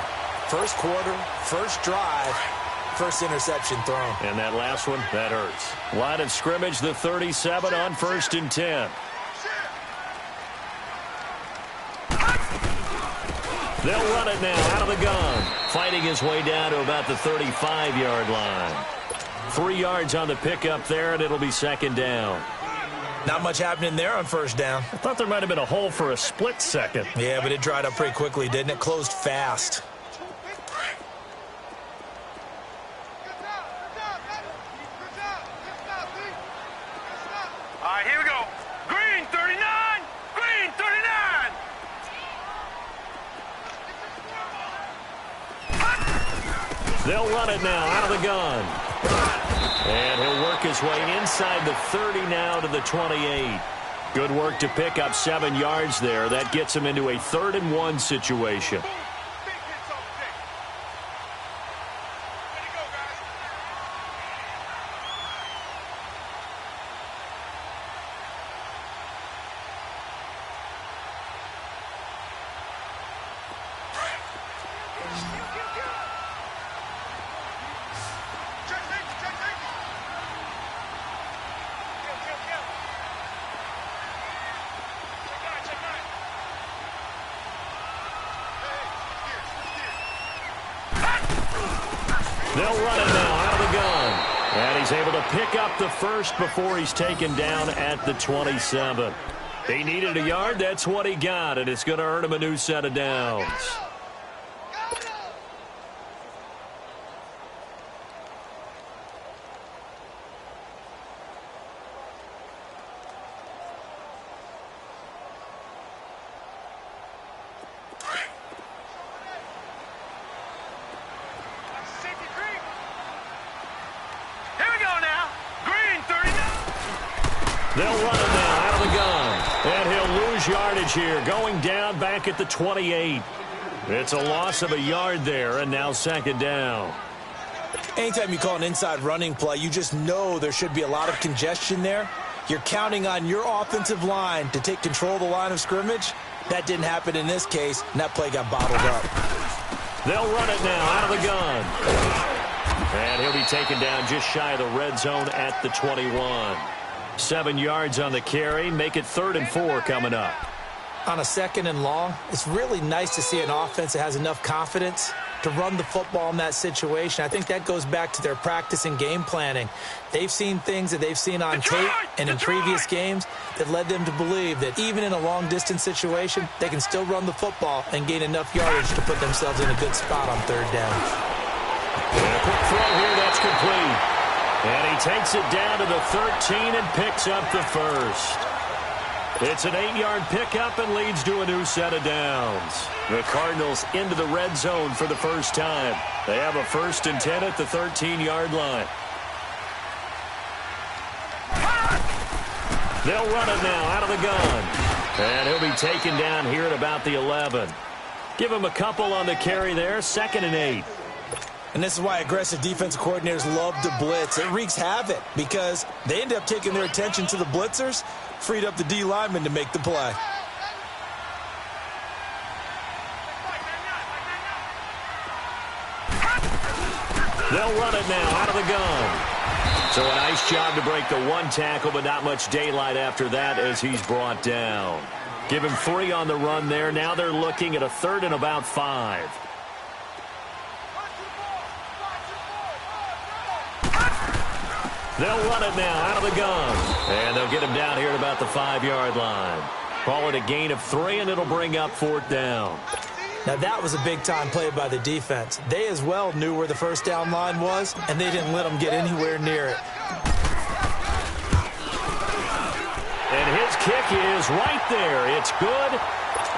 First quarter, first drive, first interception thrown. And that last one, that hurts. Line of scrimmage, the 37 on 1st and 10. They'll run it now out of the gun. Fighting his way down to about the 35-yard line. 3 yards on the pickup there, and it'll be second down. Not much happening there on first down. I thought there might have been a hole for a split second. Yeah, but it dried up pretty quickly, didn't it? Closed fast. All right, here we go. Green 39. Green 39. They'll run it now out of the gun. And he'll work his way inside the 30 now to the 28. Good work to pick up 7 yards there. That gets him into a 3rd and 1 situation. They'll run it now out of the gun. And he's able to pick up the first before he's taken down at the 27. He needed a yard. That's what he got, and it's going to earn him a new set of downs. They'll run it now out of the gun. And he'll lose yardage here, going down back at the 28. It's a loss of a yard there, and now second down. Anytime you call an inside running play, you just know there should be a lot of congestion there. You're counting on your offensive line to take control of the line of scrimmage. That didn't happen in this case, and that play got bottled up. They'll run it now out of the gun. And he'll be taken down just shy of the red zone at the 21. 7 yards on the carry. Make it 3rd and 4 coming up. On a 2nd and long, it's really nice to see an offense that has enough confidence to run the football in that situation. I think that goes back to their practice and game planning. They've seen things that they've seen on tape and in previous games that led them to believe that even in a long-distance situation, they can still run the football and gain enough yardage to put themselves in a good spot on 3rd down. And a quick throw here, that's complete. And he takes it down to the 13 and picks up the first. It's an 8-yard pickup and leads to a new set of downs. The Cardinals into the red zone for the first time. They have a 1st and 10 at the 13-yard line. They'll run it now out of the gun. And he'll be taken down here at about the 11. Give him a couple on the carry there, 2nd and 8. And this is why aggressive defensive coordinators love to blitz. It wreaks havoc because they end up taking their attention to the blitzers, freed up the D lineman to make the play. They'll run it now out of the gun. So a nice job to break the one tackle, but not much daylight after that as he's brought down. Give him 3 on the run there. Now they're looking at a 3rd and about 5. They'll run it now out of the gun. And they'll get him down here at about the 5-yard line. Call it a gain of 3, and it'll bring up 4th down. Now, that was a big-time play by the defense. They as well knew where the first down line was, and they didn't let them get anywhere near it. And his kick is right there. It's good,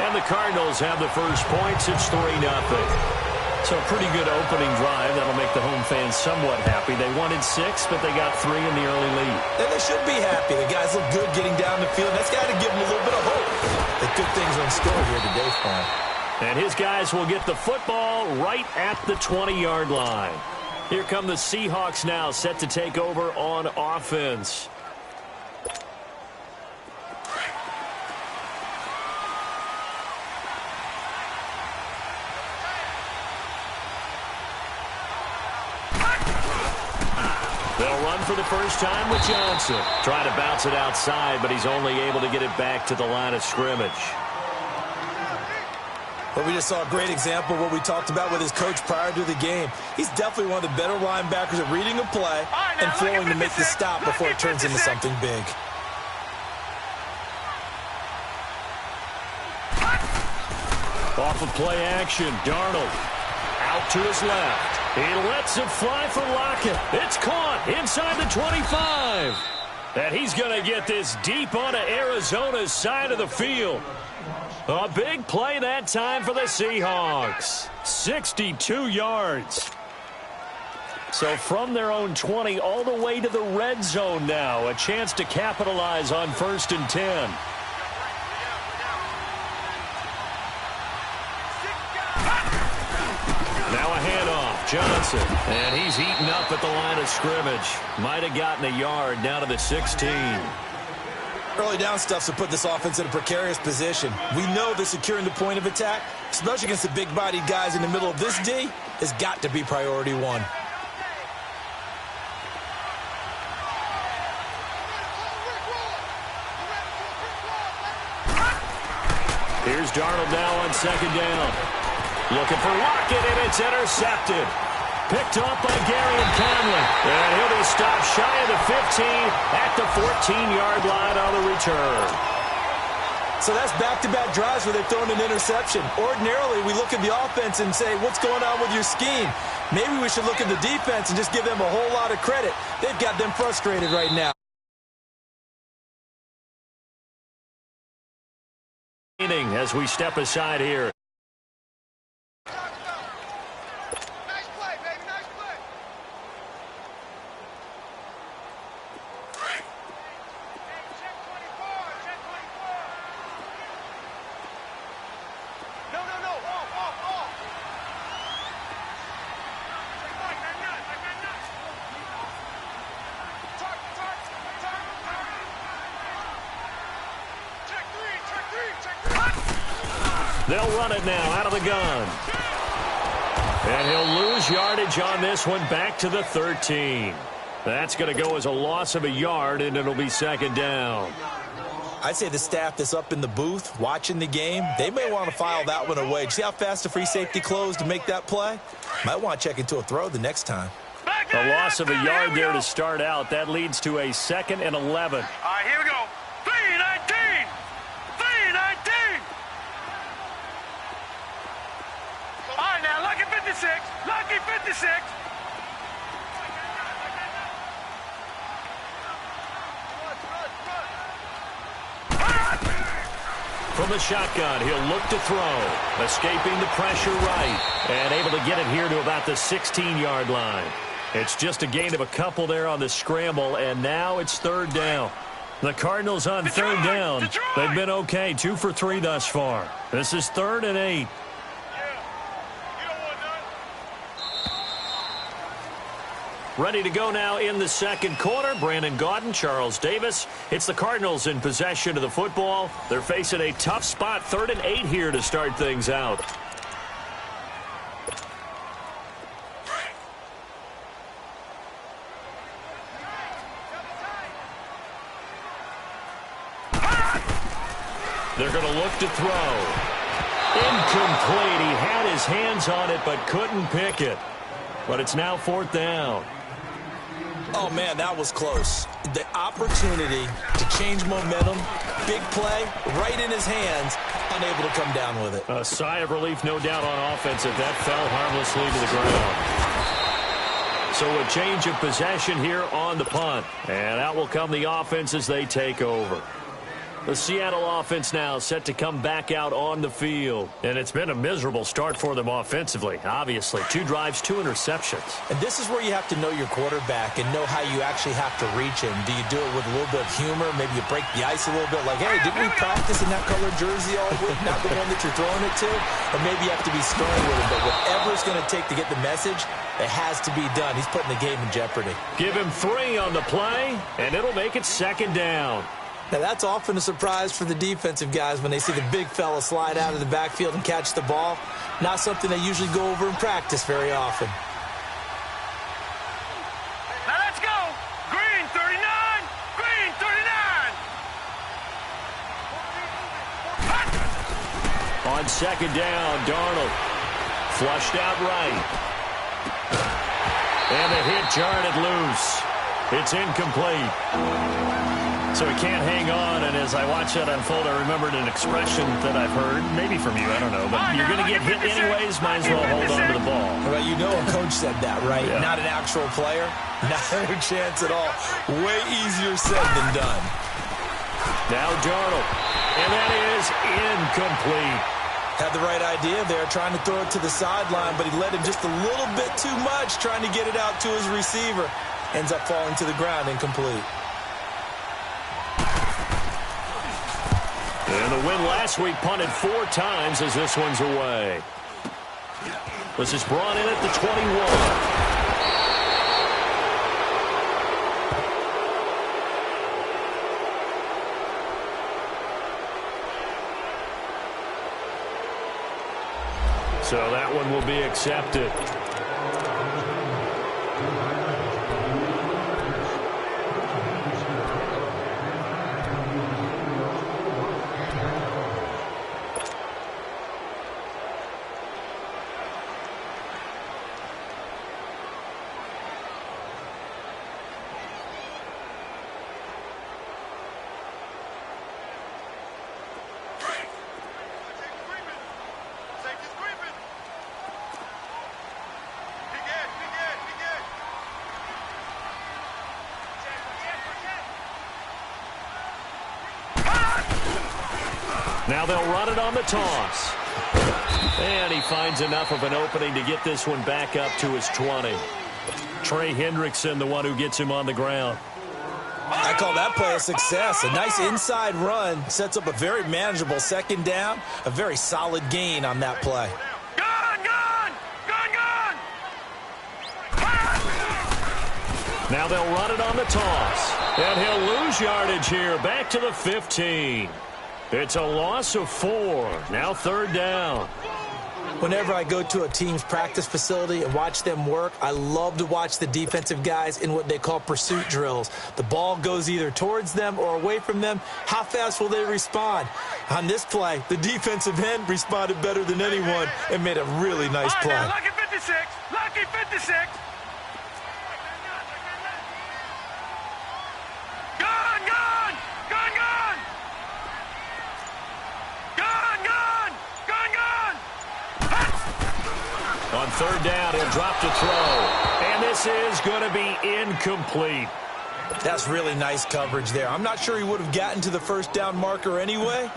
and the Cardinals have the first points. It's 3-0. So a pretty good opening drive. That'll make the home fans somewhat happy. They wanted 6, but they got 3 in the early lead. And they should be happy. The guys look good getting down the field. That's got to give them a little bit of hope that good things are in store here today for them. And his guys will get the football right at the 20-yard line. Here come the Seahawks now, set to take over on offense. They'll run for the first time with Johnson. Trying to bounce it outside, but he's only able to get it back to the line of scrimmage. But we just saw a great example of what we talked about with his coach prior to the game. He's definitely one of the better linebackers at reading a play and flowing to make the stop before it turns into something big. Off of play action, Darnold out to his left. He lets it fly for Lockett. It's caught inside the 25. And he's going to get this deep onto Arizona's side of the field. A big play that time for the Seahawks. 62 yards. So from their own 20 all the way to the red zone now. A chance to capitalize on 1st and 10. Now a handoff, Johnson. And he's eaten up at the line of scrimmage. Might have gotten a yard down to the 16. Early down stuff's to put this offense in a precarious position. We know that securing the point of attack, especially against the big-bodied guys in the middle of this D, has got to be priority 1. Here's Darnold now on 2nd down. Looking for Lockett, and it's intercepted. Picked up by Gary and Conley. And he'll be stopped shy of the 15 at the 14-yard line on the return. So that's back-to-back drives where they've thrown an interception. Ordinarily, we look at the offense and say, what's going on with your scheme? Maybe we should look at the defense and just give them a whole lot of credit. They've got them frustrated right now. As we step aside here. They'll run it now out of the gun. And he'll lose yardage on this one back to the 13. That's going to go as a loss of a yard, and it'll be 2nd down. I'd say the staff that's up in the booth watching the game, they may want to file that one away. See how fast the free safety closed to make that play? Might want to check into a throw the next time. A loss of a yard there to start out. That leads to a 2nd and 11. All right, here we go. 3-19. 3-19. All right, now, Lucky 56. Lucky 56. From the shotgun, he'll look to throw. Escaping the pressure right. And able to get it here to about the 16-yard line. It's just a gain of a couple there on the scramble, and now it's 3rd down. The Cardinals on 3rd down. They've been okay, 2 for 3 thus far. This is 3rd and 8. Ready to go now in the second quarter. Brandon Gaudin, Charles Davis. It's the Cardinals in possession of the football. They're facing a tough spot, 3rd and 8 here to start things out. They're going to look to throw. Incomplete. He had his hands on it but couldn't pick it. But it's now 4th down. Oh, man, that was close. The opportunity to change momentum, big play, right in his hands, unable to come down with it. A sigh of relief, no doubt, on offense if that fell harmlessly to the ground. So a change of possession here on the punt. And out will come the offense as they take over. The Seattle offense now set to come back out on the field. And it's been a miserable start for them offensively, obviously. 2 drives, 2 interceptions. And this is where you have to know your quarterback and know how you actually have to reach him. Do you do it with a little bit of humor? Maybe you break the ice a little bit like, hey, didn't we practice in that colored jersey all week? Not the one that you're throwing it to? Or maybe you have to be stern with him. But whatever it's going to take to get the message, it has to be done. He's putting the game in jeopardy. Give him 3 on the play, and it'll make it 2nd down. Now, that's often a surprise for the defensive guys when they see the big fella slide out of the backfield and catch the ball. Not something they usually go over in practice very often. Now let's go. Green 39. Green 39. On 2nd down, Darnold flushed out right. And the hit jarred it loose. It's incomplete. So he can't hang on, and as I watch that unfold, I remembered an expression that I've heard, maybe from you, I don't know, but you're going to get hit anyways, might as well hold on to the ball. Well, you know a coach said that, right? Yeah. Not an actual player. Not a chance at all. Way easier said than done. Now Darnold, and that is incomplete. Had the right idea there, trying to throw it to the sideline, but he led him just a little bit too much, trying to get it out to his receiver. Ends up falling to the ground, incomplete. And the win last week punted 4 times as this one's away. This is brought in at the 21. So that one will be accepted. Now they'll run it on the toss. And he finds enough of an opening to get this one back up to his 20. Trey Hendrickson, the one who gets him on the ground. I call that play a success. A nice inside run sets up a very manageable 2nd down. A very solid gain on that play. Now they'll run it on the toss. And he'll lose yardage here. Back to the 15. It's a loss of 4. Now 3rd down. Whenever I go to a team's practice facility and watch them work, I love to watch the defensive guys in what they call pursuit drills. The ball goes either towards them or away from them. How fast will they respond? On this play, the defensive end responded better than anyone and made a really nice play. Lucky 56. Lucky 56. On 3rd down, he'll drop to throw. And this is going to be incomplete. That's really nice coverage there. I'm not sure he would have gotten to the 1st down marker anyway,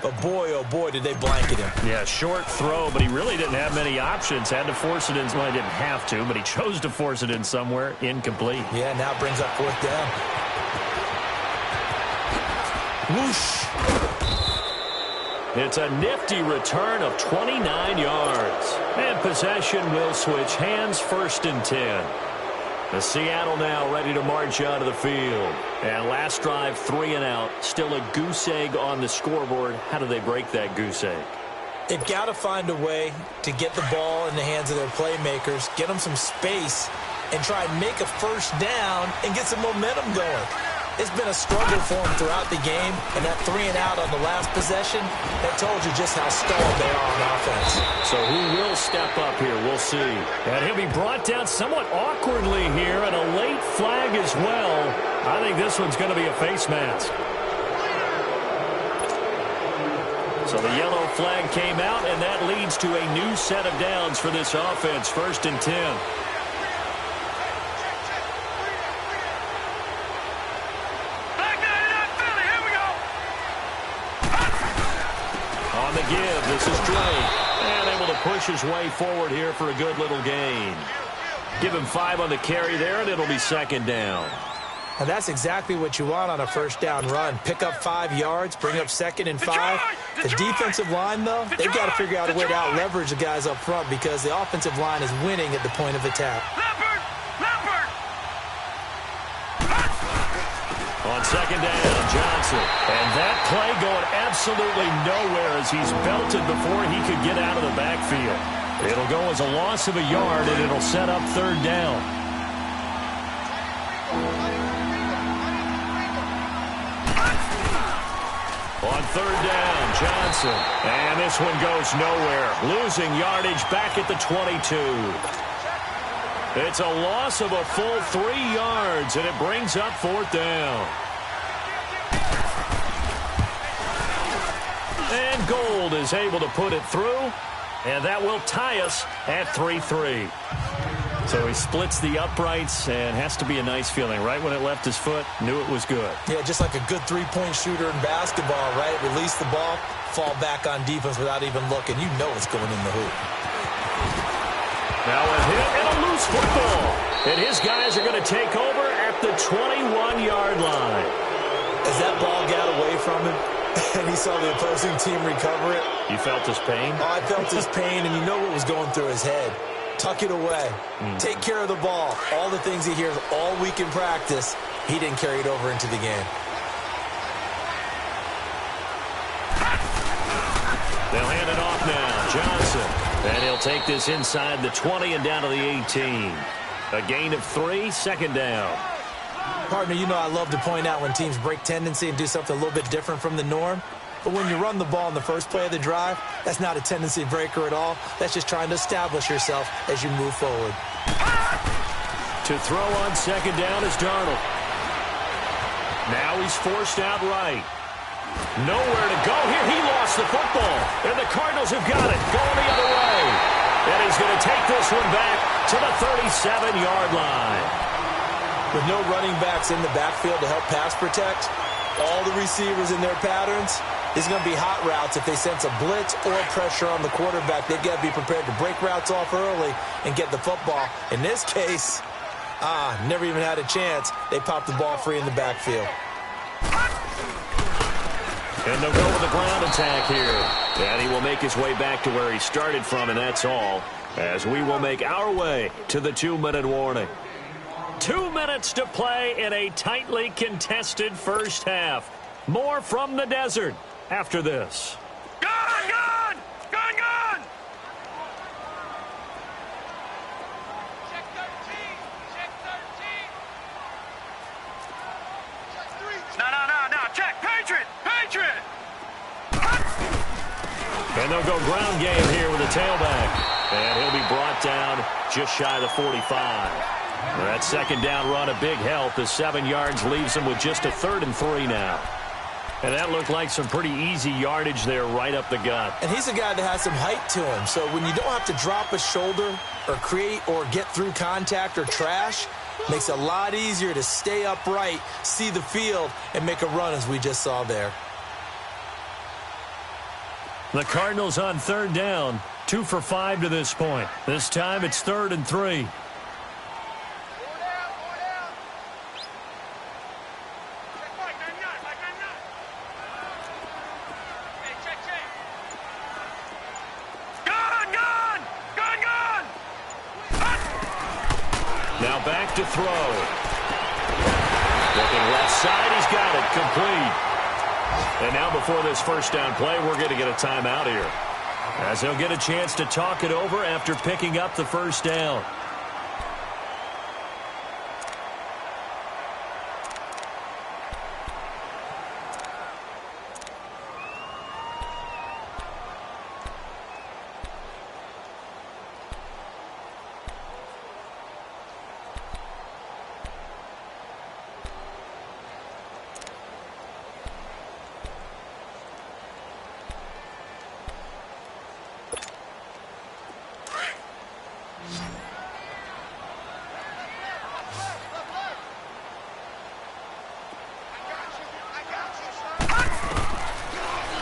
but boy, oh boy, did they blanket him. Yeah, short throw, but he really didn't have many options. Had to force it in. Well, he didn't have to, but he chose to force it in somewhere. Incomplete. Yeah, now brings up 4th down. Whoosh. It's a nifty return of 29 yards. And possession will switch hands, 1st and 10. The Seattle now ready to march out of the field. And last drive, 3 and out. Still a goose egg on the scoreboard. How do they break that goose egg? They've got to find a way to get the ball in the hands of their playmakers, get them some space, and try and make a first down and get some momentum going. It's been a struggle for them throughout the game, and that 3 and out on the last possession, that told you just how stalled they are on offense. So who will step up here? We'll see. And he'll be brought down somewhat awkwardly here, and a late flag as well. I think this one's going to be a face mask. So the yellow flag came out, and that leads to a new set of downs for this offense. 1st and 10. On the give, this is Drake. And able to push his way forward here for a good little gain. Give him 5 on the carry there, and it'll be 2nd down. And that's exactly what you want on a first down run. Pick up 5 yards, bring up 2nd and 5. The defensive line, though, they've got to figure out a way to out-leverage the guys up front because the offensive line is winning at the point of attack. On 2nd down, Johnson. And that play going absolutely nowhere as he's belted before he could get out of the backfield. It'll go as a loss of a yard, and it'll set up 3rd down. On 3rd down, Johnson. And this one goes nowhere. Losing yardage back at the 22. It's a loss of a full 3 yards, and it brings up 4th down. And Gold is able to put it through, and that will tie us at 3-3. So he splits the uprights, and has to be a nice feeling. Right when it left his foot, knew it was good. Yeah, just like a good 3-point shooter in basketball, right? Release the ball, fall back on defense without even looking. You know it's going in the hoop. Now a hit and a loose football. And his guys are going to take over at the 21-yard line. As that ball got away from him, and he saw the opposing team recover it. You felt his pain? Oh, I felt his pain, and you know what was going through his head. Tuck it away. Take care of the ball. All the things he hears all week in practice, he didn't carry it over into the game. They'll hand it off now. Johnson. And he'll take this inside the 20 and down to the 18. A gain of 3, 2nd down. Partner, you know I love to point out when teams break tendency and do something a little bit different from the norm. But when you run the ball in the first play of the drive, that's not a tendency breaker at all. That's just trying to establish yourself as you move forward. To throw on 2nd down is Darnold. Now he's forced out right. Nowhere to go here. He lost the football. And the Cardinals have got it. Going the other way. And he's going to take this one back to the 37-yard line. With no running backs in the backfield to help pass protect, all the receivers in their patterns, it's going to be hot routes. If they sense a blitz or pressure on the quarterback, they've got to be prepared to break routes off early and get the football. In this case, never even had a chance. They popped the ball free in the backfield. And they'll go with the ground attack here. And he will make his way back to where he started from, and that's all. As we will make our way to the 2-minute warning. 2 minutes to play in a tightly contested first half. More from the desert after this. Gun! Gun! Gun! Gun! Check 13. Check 13. No. Check. Patriot! Patriot! And they'll go ground game here with a tailback. And he'll be brought down just shy of the 45. That 2nd down run a big help. The 7 yards leaves him with just a 3rd and 3 now. And that looked like some pretty easy yardage there right up the gut. And he's a guy that has some height to him. So when you don't have to drop a shoulder or create or get through contact or trash, makes it a lot easier to stay upright, see the field, and make a run as we just saw there. The Cardinals on 3rd down. 2 for 5 to this point. This time it's 3rd and 3. to throw. Looking left side, he's got it, complete. And now before this first down play, we're going to get a timeout here, as he'll get a chance to talk it over after picking up the first down.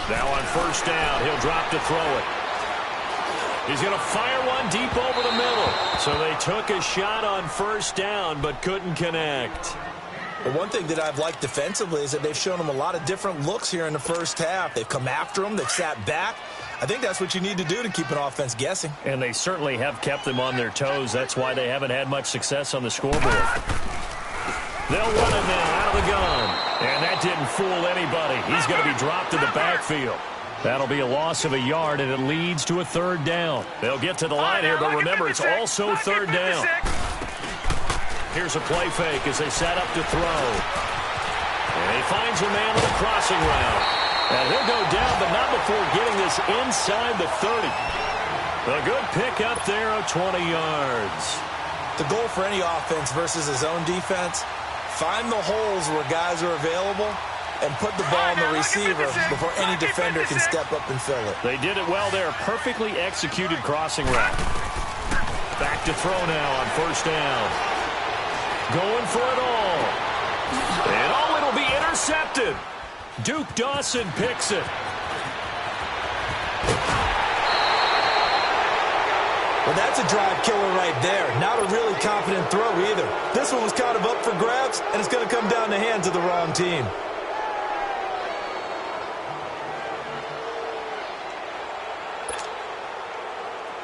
Now on first down, he'll drop to throw it. He's going to fire one deep over the middle. So they took a shot on first down, but couldn't connect. Well, one thing that I've liked defensively is that they've shown him a lot of different looks here in the first half. They've come after him. They've sat back. I think that's what you need to do to keep an offense guessing. And they certainly have kept them on their toes. That's why they haven't had much success on the scoreboard. They'll run it now out of the gun. And that didn't fool anybody. He's going to be dropped in the backfield. That'll be a loss of a yard, and it leads to a third down. They'll get to the line here, but remember, it's also third down. Here's a play fake as they set up to throw. And he finds a man with a crossing route. And he'll go down, but not before getting this inside the 30. A good pick up there of 20 yards. The goal for any offense versus his own defense, find the holes where guys are available and put the ball on the receiver before any defender can step up and fill it. They did it well there. Perfectly executed crossing route. Back to throw now on first down. Going for it all. And it'll be intercepted. Duke Dawson picks it. Well, that's a drive killer right there. Not a really confident throw either. This one was kind of up for grabs, and it's going to come down the hands of the wrong team.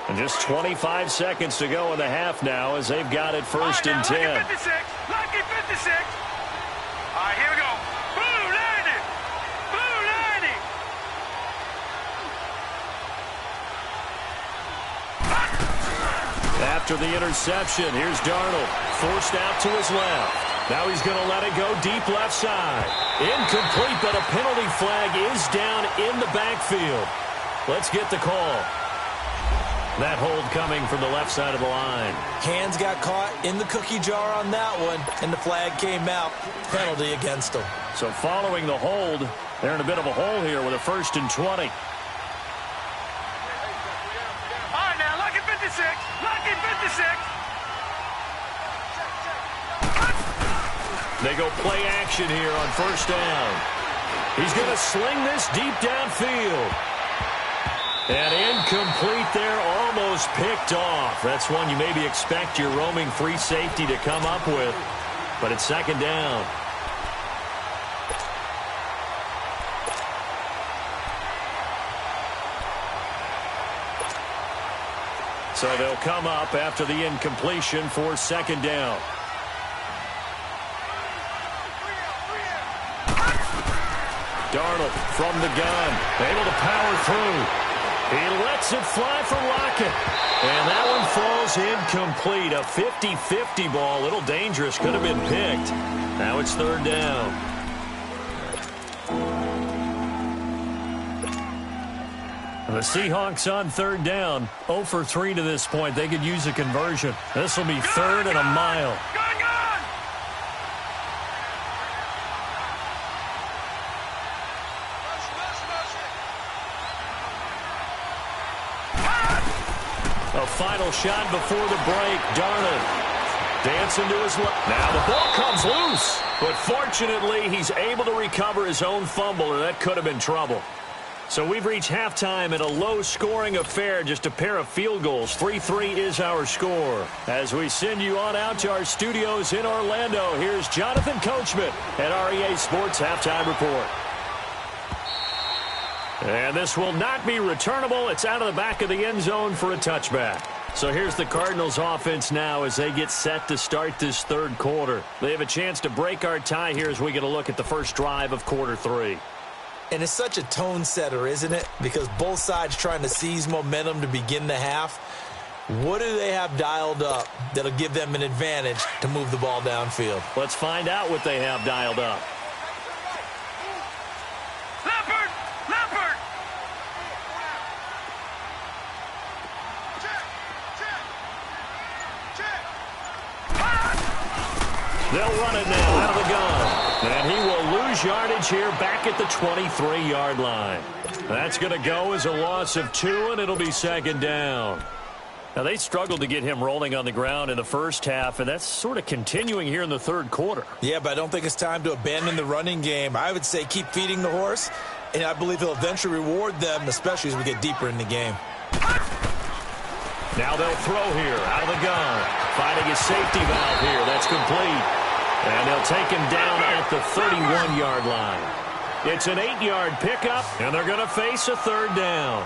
And just 25 seconds to go in the half now as they've got it first and 10. Lucky 56. Lucky 56. All right, here we go. Blue 90. Blue 90. After the interception, here's Darnold. Forced out to his left. Now he's going to let it go deep left side. Incomplete, but a penalty flag is down in the backfield. Let's get the call. That hold coming from the left side of the line. Hands got caught in the cookie jar on that one, and the flag came out. Penalty against them. So following the hold, they're in a bit of a hole here with a first and 20. All right, now, lucky 56. Lucky 56. They go play action here on first down. He's going to sling this deep downfield. And incomplete there, almost picked off. That's one you maybe expect your roaming free safety to come up with. But it's second down. So they'll come up after the incompletion for second down. Darnold from the gun, able to power through. He lets it fly for Lockett. And that one falls incomplete. A 50-50 ball. A little dangerous. Could have been picked. Now it's third down. The Seahawks on third down. 0 for 3 to this point. They could use a conversion. This will be third and a mile. A final shot before the break. Darnold dancing to his left. Now the ball comes loose. But fortunately, he's able to recover his own fumble, or that could have been trouble. So we've reached halftime in a low-scoring affair, just a pair of field goals. 3-3 is our score. As we send you on out to our studios in Orlando, here's Jonathan Coachman at REA Sports Halftime Report. And this will not be returnable. It's out of the back of the end zone for a touchback. So here's the Cardinals offense now as they get set to start this third quarter. They have a chance to break our tie here as we get a look at the first drive of quarter 3. And it's such a tone setter, isn't it? Because both sides trying to seize momentum to begin the half. What do they have dialed up that'll give them an advantage to move the ball downfield? Let's find out what they have dialed up. They'll run it now out of the gun. And he will lose yardage here back at the 23-yard line. That's going to go as a loss of 2, and it'll be second down. Now, they struggled to get him rolling on the ground in the first half, and that's sort of continuing here in the third quarter. Yeah, but I don't think it's time to abandon the running game. I would say keep feeding the horse, and I believe he'll eventually reward them, especially as we get deeper in the game. Now they'll throw here out of the gun. Finding his safety valve here. That's complete. And they'll take him down at the 31-yard line. It's an 8-yard pickup, and they're going to face a third down.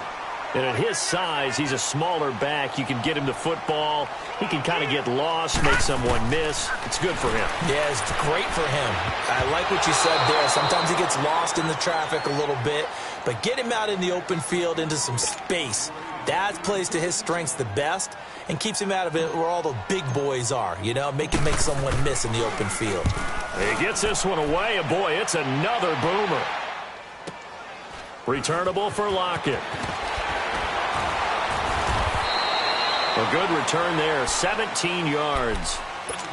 And at his size, he's a smaller back. You can get him the football. He can kind of get lost, make someone miss. It's good for him. Yeah, it's great for him. I like what you said there. Sometimes he gets lost in the traffic a little bit, but get him out in the open field into some space. That plays to his strengths the best and keeps him out of it where all the big boys are, you know, make someone miss in the open field. He gets this one away, and boy, it's another boomer. Returnable for Lockett. A good return there, 17 yards.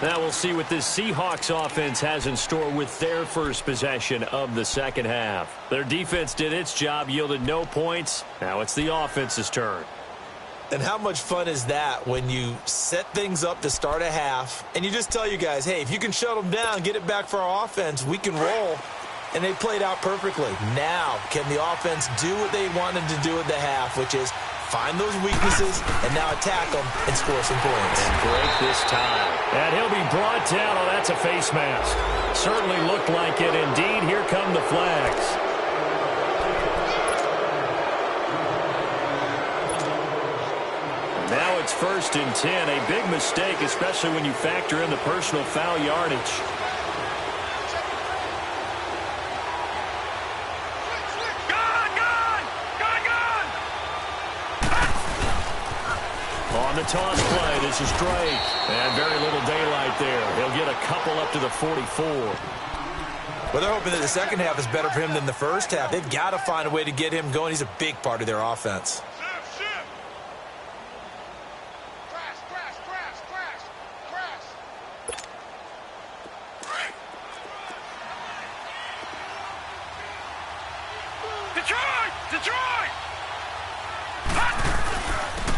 Now we'll see what this Seahawks offense has in store with their first possession of the second half. Their defense did its job, yielded no points. Now it's the offense's turn. And how much fun is that when you set things up to start a half and you just tell you guys, hey, if you can shut them down, get it back for our offense, we can roll. And they played out perfectly. Now, can the offense do what they wanted to do at the half, which is find those weaknesses and now attack them and score some points. And break this tie. And he'll be brought down. Oh, that's a face mask. Certainly looked like it. Indeed, here come the flags. Now it's 1st and 10. A big mistake, especially when you factor in the personal foul yardage. On the toss play, this is Drake. And very little daylight there. He'll get a couple up to the 44. Well, they're hoping that the second half is better for him than the first half. They've got to find a way to get him going. He's a big part of their offense.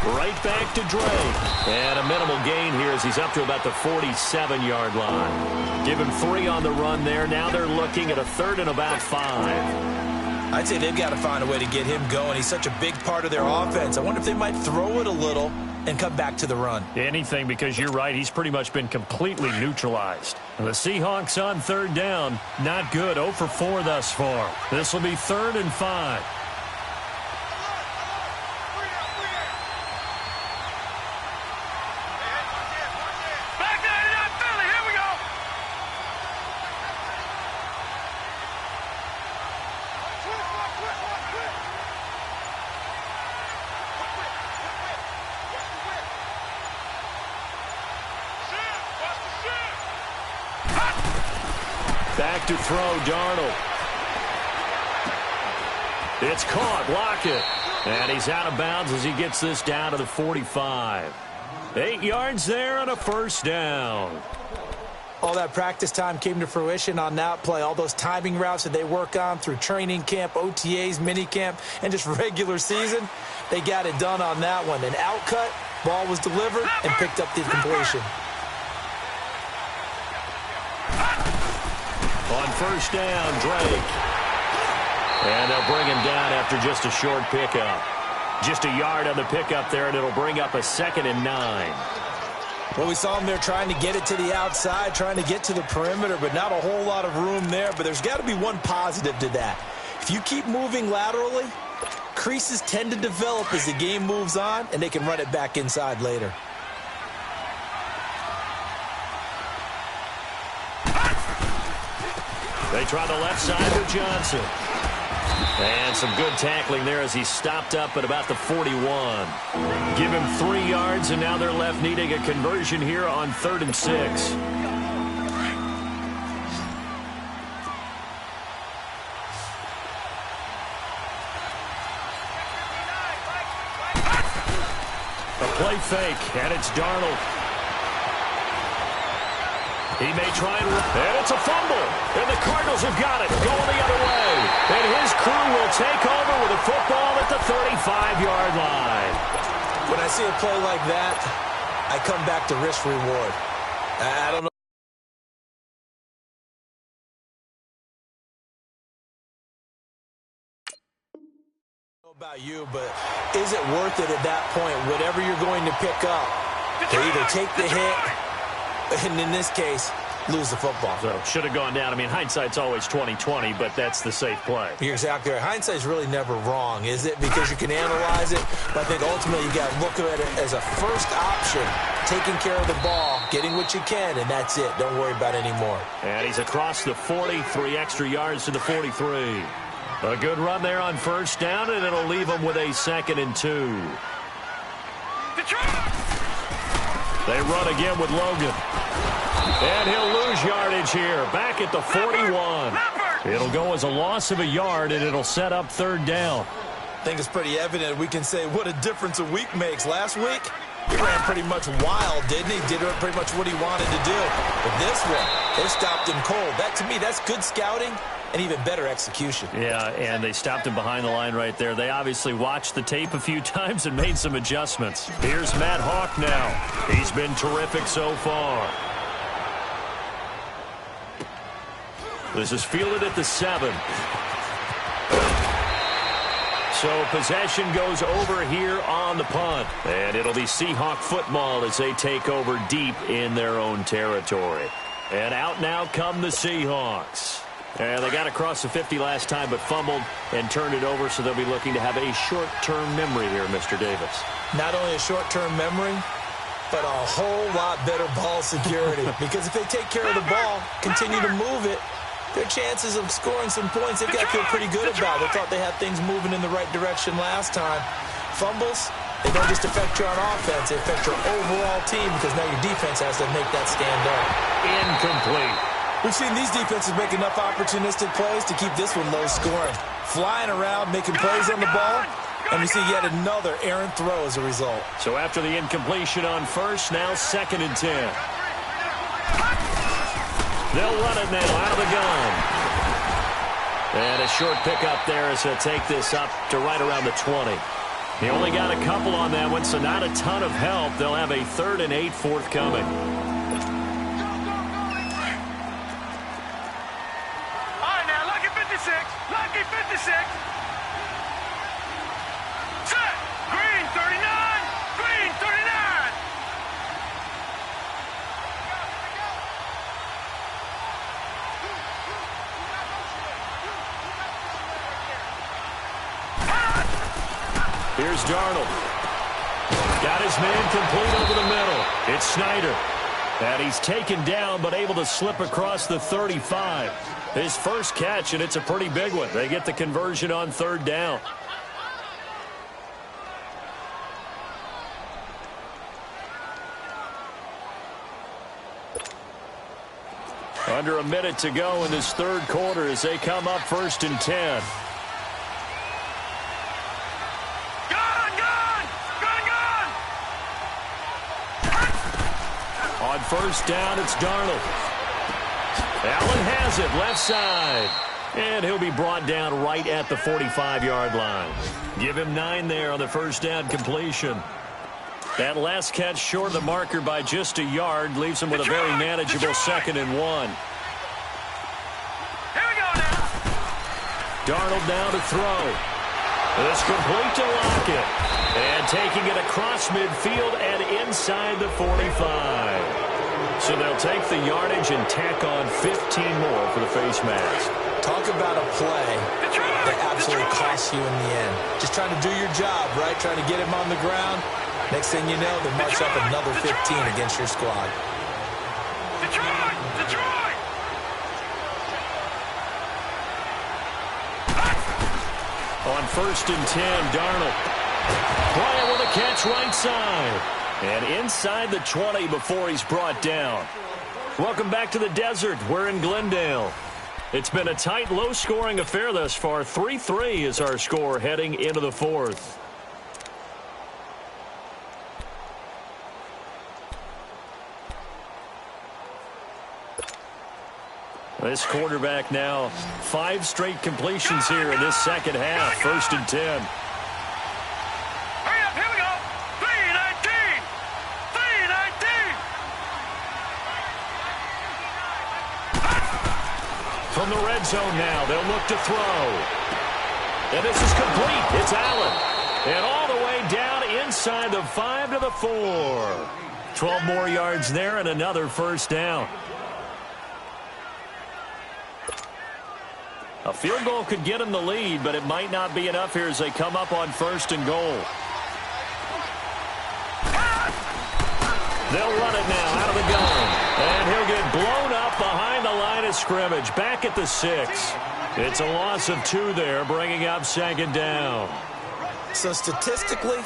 Right back to Drake. And a minimal gain here as he's up to about the 47-yard line. Give him 3 on the run there. Now they're looking at a 3rd and about 5. I'd say they've got to find a way to get him going. He's such a big part of their offense. I wonder if they might throw it a little and come back to the run. Anything, because you're right. He's pretty much been completely neutralized. And the Seahawks on 3rd down. Not good. 0 for 4 thus far. This will be 3rd and 5. Back to throw, Darnold. It's caught, Lockett. And he's out of bounds as he gets this down to the 45. 8 yards there and a 1st down. All that practice time came to fruition on that play. All those timing routes that they work on through training camp, OTAs, minicamp, and just regular season, they got it done on that one. An outcut, ball was delivered, and picked up the completion. On 1st down, Drake. And they'll bring him down after just a short pickup. Just a yard on the pickup there, and it'll bring up a 2nd and 9. Well, we saw him there trying to get it to the outside, trying to get to the perimeter, but not a whole lot of room there. But there's got to be one positive to that. If you keep moving laterally, creases tend to develop as the game moves on, and they can run it back inside later. They try the left side with Johnson. And some good tackling there as he stopped up at about the 41. Give him 3 yards, and now they're left needing a conversion here on 3rd and 6. A play fake, and it's Darnold. He may try and it's a fumble. And the Cardinals have got it, going the other way. And his crew will take over with a football at the 35-yard line. When I see a play like that, I come back to risk-reward. I don't know about you, but is it worth it at that point, whatever you're going to pick up, to either take the hit, and in this case, lose the football? So should have gone down. I mean, hindsight's always 20/20, but that's the safe play. You're exactly right. Hindsight's really never wrong, is it? Because you can analyze it, but I think ultimately you got to look at it as a first option, taking care of the ball, getting what you can, and that's it. Don't worry about it anymore. And he's across the 40, 3 extra yards to the 43. A good run there on first down, and it'll leave him with a 2nd and 2. They run again with Logan. And he'll lose yardage here, back at the 41. It'll go as a loss of a yard, and it'll set up 3rd down. I think it's pretty evident we can say what a difference a week makes. Last week, he ran pretty much wild, didn't he? Did pretty much what he wanted to do. But this one, they stopped him cold. That, to me, that's good scouting and even better execution. Yeah, and they stopped him behind the line right there. They obviously watched the tape a few times and made some adjustments. Here's Matt Hawk now. He's been terrific so far. This is fielded at the 7. So possession goes over here on the punt. And it'll be Seahawk football as they take over deep in their own territory. And out now come the Seahawks. And they got across the 50 last time but fumbled and turned it over, so they'll be looking to have a short-term memory here, Mr. Davis. Not only a short-term memory, but a whole lot better ball security. Because if they take care of the ball, continue to move it, their chances of scoring some points, they've got to feel pretty good about. They thought they had things moving in the right direction last time. Fumbles, they don't just affect you on offense, they affect your overall team because now your defense has to make that stand up. Incomplete. We've seen these defenses make enough opportunistic plays to keep this one low scoring. Flying around, making plays on the ball, and we see yet another errant throw as a result. So after the incompletion on first, now 2nd and 10. They'll run it now out of the gun. And a short pickup there as he'll take this up to right around the 20. He only got a couple on that one, so not a ton of help. They'll have a 3rd and 8 forthcoming. Lucky 56. Set. Green 39. Green 39. Here's Darnold. Got his man complete over the middle. It's Snyder. And he's taken down but able to slip across the 35. His first catch, and it's a pretty big one. They get the conversion on 3rd down. Under a minute to go in this 3rd quarter as they come up 1st and 10. On 1st down, it's Darnold. Allen has it, left side. And he'll be brought down right at the 45-yard line. Give him 9 there on the 1st down completion. That last catch short of the marker by just a yard leaves him with a very manageable 2nd and 1. Here we go now. Darnold now to throw. It's complete to Lockett. And taking it across midfield and inside the 45. So they'll take the yardage and tack on 15 more for the face mask. Talk about a play that absolutely cost you in the end. Just trying to do your job, right? Trying to get him on the ground. Next thing you know, they march up another 15 against your squad. Detroit! Detroit! On 1st and 10, Darnold. Bryant with a catch right side. And inside the 20 before he's brought down. Welcome back to the desert. We're in Glendale. It's been a tight, low-scoring affair thus far. 3-3 is our score heading into the 4th. This quarterback now 5 straight completions here in this second half. 1st and 10. Hurry up, here we go. 3-19. 3-19. From the red zone now, they'll look to throw. And this is complete. It's Allen. And all the way down inside the 5 to the 4. 12 more yards there and another first down. A field goal could get them the lead, but it might not be enough here as they come up on 1st and goal. They'll run it now out of the gun. And he'll get blown up behind the line of scrimmage. Back at the 6. It's a loss of 2 there, bringing up 2nd down. So statistically,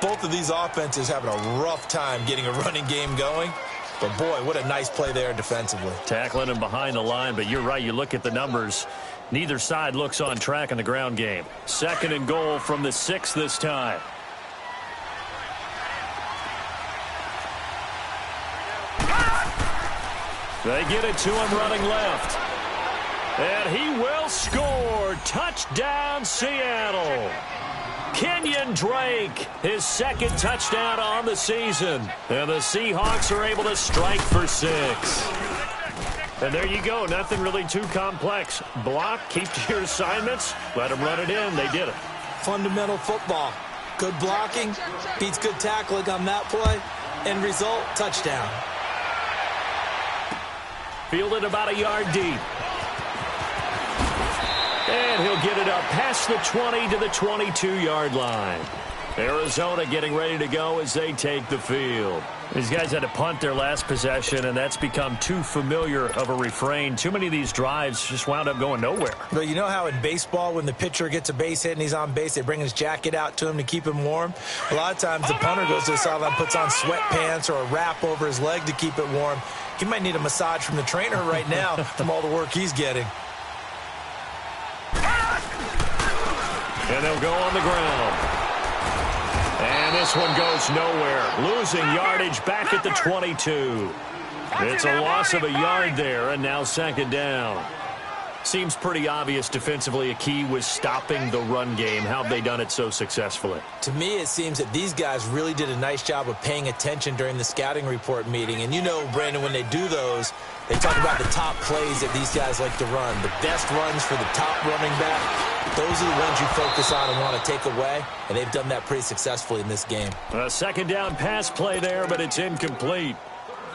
both of these offenses having a rough time getting a running game going. But, boy, what a nice play there defensively. Tackling him behind the line, but you're right. You look at the numbers. Neither side looks on track in the ground game. 2nd and goal from the 6 this time. They get it to him running left. And he will score. Touchdown, Seattle. Kenyon Drake, his 2nd touchdown on the season. And the Seahawks are able to strike for 6. And there you go. Nothing really too complex. Block, keep to your assignments, let them run it in. They did it. Fundamental football. Good blocking, beats good tackling on that play. End result, touchdown. Fielded about a yard deep. And he'll get it up past the 20 to the 22-yard line. Arizona getting ready to go as they take the field. These guys had to punt their last possession, and that's become too familiar of a refrain. Too many of these drives just wound up going nowhere. But you know how in baseball, when the pitcher gets a base hit and he's on base, they bring his jacket out to him to keep him warm? A lot of times the punter goes to the sideline, puts on sweatpants or a wrap over his leg to keep it warm. He might need a massage from the trainer right now from all the work he's getting. And they'll go on the ground. And this one goes nowhere. Losing yardage back at the 22. It's a loss of a yard there, and now 2nd down. Seems pretty obvious defensively a key was stopping the run game. How have they done it so successfully? To me, it seems that these guys really did a nice job of paying attention during the scouting report meeting. And you know, Brandon, when they do those, they talk about the top plays that these guys like to run. The best runs for the top running back. Those are the ones you focus on and want to take away. And they've done that pretty successfully in this game. A 2nd down pass play there, but it's incomplete.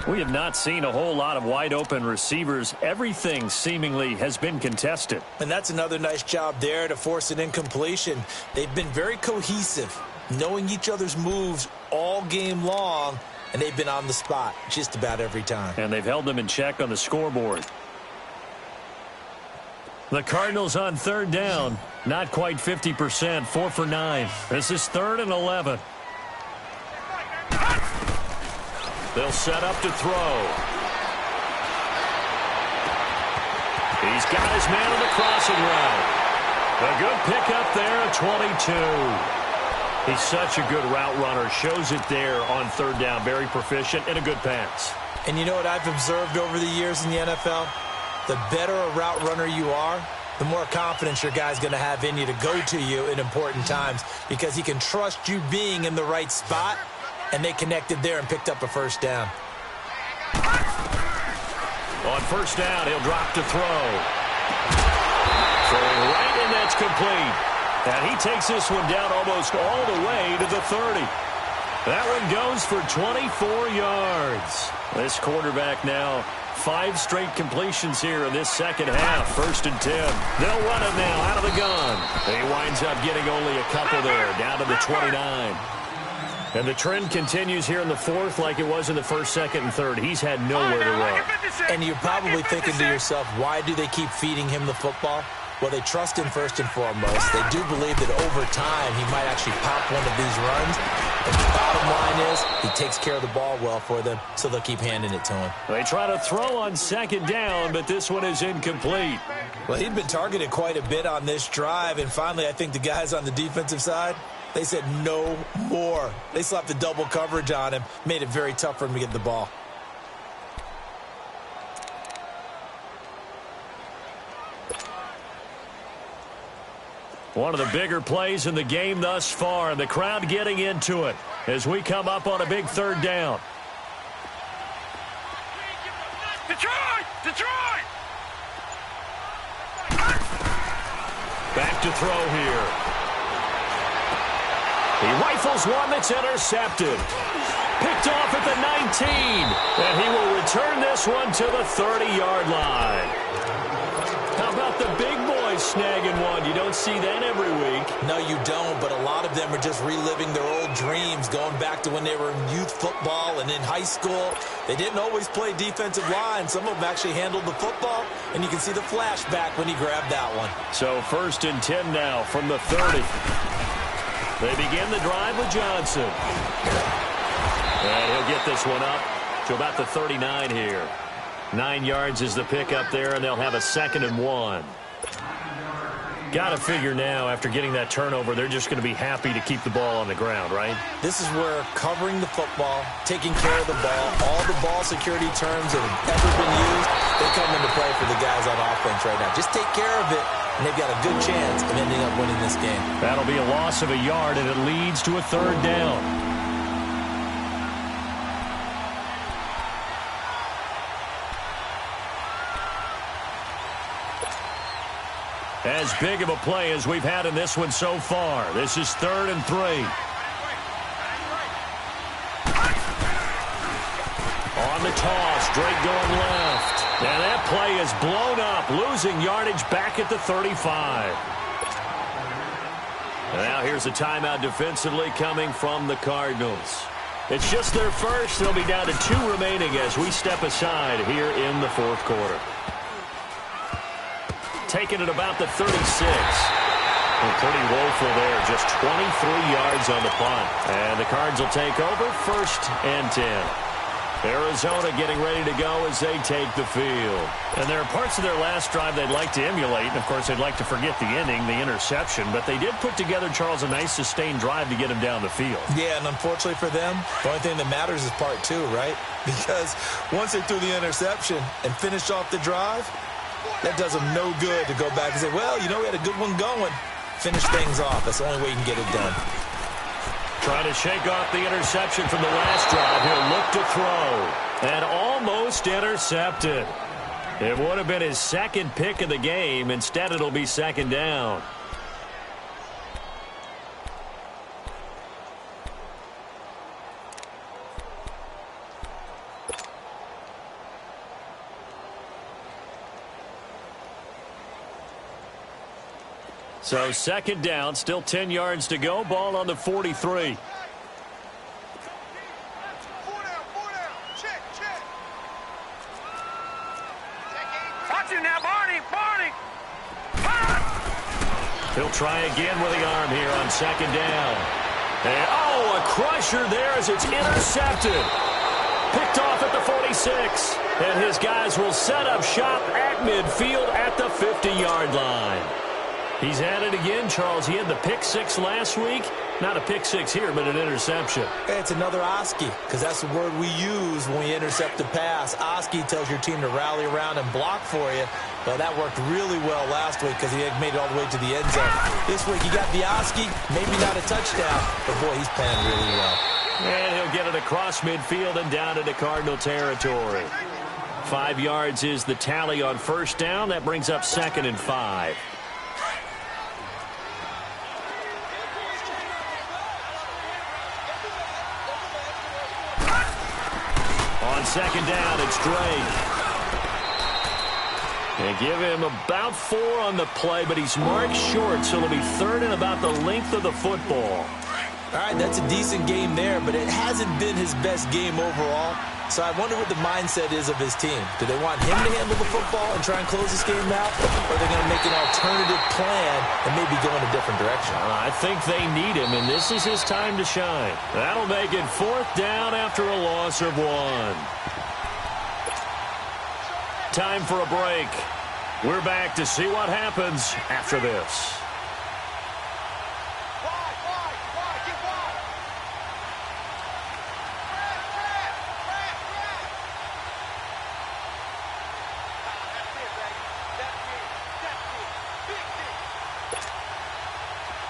We have not seen a whole lot of wide-open receivers. Everything seemingly has been contested. And that's another nice job there to force an incompletion. They've been very cohesive, knowing each other's moves all game long, and they've been on the spot just about every time. And they've held them in check on the scoreboard. The Cardinals on 3rd down. Not quite 50%, 4 for 9. This is 3rd and 11. They'll set up to throw. He's got his man on the crossing route. A good pickup there at 22. He's such a good route runner. Shows it there on 3rd down. Very proficient and a good pass. And you know what I've observed over the years in the NFL? The better a route runner you are, the more confidence your guy's going to have in you to go to you in important times because he can trust you being in the right spot. And they connected there and picked up a 1st down. On 1st down, he'll drop to throw. Throwing right, and that's complete. And he takes this one down almost all the way to the 30. That one goes for 24 yards. This quarterback now 5 straight completions here in this second half. 1st and 10. They'll run it now out of the gun. And he winds up getting only a couple there, down to the 29. And the trend continues here in the 4th like it was in the 1st, 2nd, and 3rd. He's had nowhere to run. And you're probably thinking to yourself, why do they keep feeding him the football? Well, they trust him first and foremost. They do believe that over time he might actually pop one of these runs. But the bottom line is he takes care of the ball well for them, so they'll keep handing it to him. They try to throw on 2nd down, but this one is incomplete. Well, he'd been targeted quite a bit on this drive, and finally I think the guys on the defensive side, they said no more. They slapped the double coverage on him, made it very tough for him to get the ball. One of the bigger plays in the game thus far, and the crowd getting into it as we come up on a big 3rd down. Detroit! Detroit! Back to throw here. He rifles one that's intercepted. Picked off at the 19. And he will return this one to the 30-yard line. How about the big boys snagging one? You don't see that every week. No, you don't, but a lot of them are just reliving their old dreams, going back to when they were in youth football and in high school. They didn't always play defensive line. Some of them actually handled the football, and you can see the flashback when he grabbed that one. So 1st and 10 now from the 30. They begin the drive with Johnson. And he'll get this one up to about the 39 here. 9 yards is the pickup there, and they'll have a 2nd and 1. Got to figure now, after getting that turnover, they're just going to be happy to keep the ball on the ground, right? This is where covering the football, taking care of the ball, all the ball security terms that have ever been used, they come into play for the guys on offense right now. Just take care of it, and they've got a good chance of ending up winning this game. That'll be a loss of a yard, and it leads to a 3rd down. As big of a play as we've had in this one so far. This is 3rd and 3. On the toss, Drake going left. And that play is blown up, losing yardage back at the 35. And now here's a timeout defensively coming from the Cardinals. It's just their first. They'll be down to 2 remaining as we step aside here in the 4th quarter. Taking it about the 36. Well, pretty woeful there. Just 23 yards on the punt. And the Cards will take over 1st and 10. Arizona getting ready to go as they take the field. And there are parts of their last drive they'd like to emulate. And, of course, they'd like to forget the ending, the interception. But they did put together, Charles, a nice sustained drive to get him down the field. Yeah, and unfortunately for them, the only thing that matters is part 2, right? Because once they threw the interception and finished off the drive, that does them no good to go back and say, well, you know, we had a good one going. Finish things off. That's the only way you can get it done. Trying to shake off the interception from the last drive. He'll look to throw. And almost intercepted. It would have been his 2nd pick of the game. Instead, it'll be 2nd down. So 2nd down, still 10 yards to go. Ball on the 43. Watch it now, Barney! Barney! He'll try again with the arm here on 2nd down. And, oh, a crusher there as it's intercepted. Picked off at the 46. And his guys will set up shop at midfield at the 50-yard line. He's at it again, Charles. He had the pick 6 last week. Not a pick 6 here, but an interception. It's another Oski, because that's the word we use when we intercept a pass. Oski tells your team to rally around and block for you. Well, that worked really well last week because he had made it all the way to the end zone. This week, he got the Oski, maybe not a touchdown, but, boy, he's playing really well. And he'll get it across midfield and down into Cardinal territory. 5 yards is the tally on 1st down. That brings up 2nd and 5. On 2nd down, it's Drake. They give him about 4 on the play, but he's marked short, so it'll be 3rd and about the length of the football. All right, that's a decent game there, but it hasn't been his best game overall. So I wonder what the mindset is of his team. Do they want him to handle the football and try and close this game out? Or are they going to make an alternative plan and maybe go in a different direction? I think they need him, and this is his time to shine. That'll make it 4th down after a loss of 1. Time for a break. We're back to see what happens after this.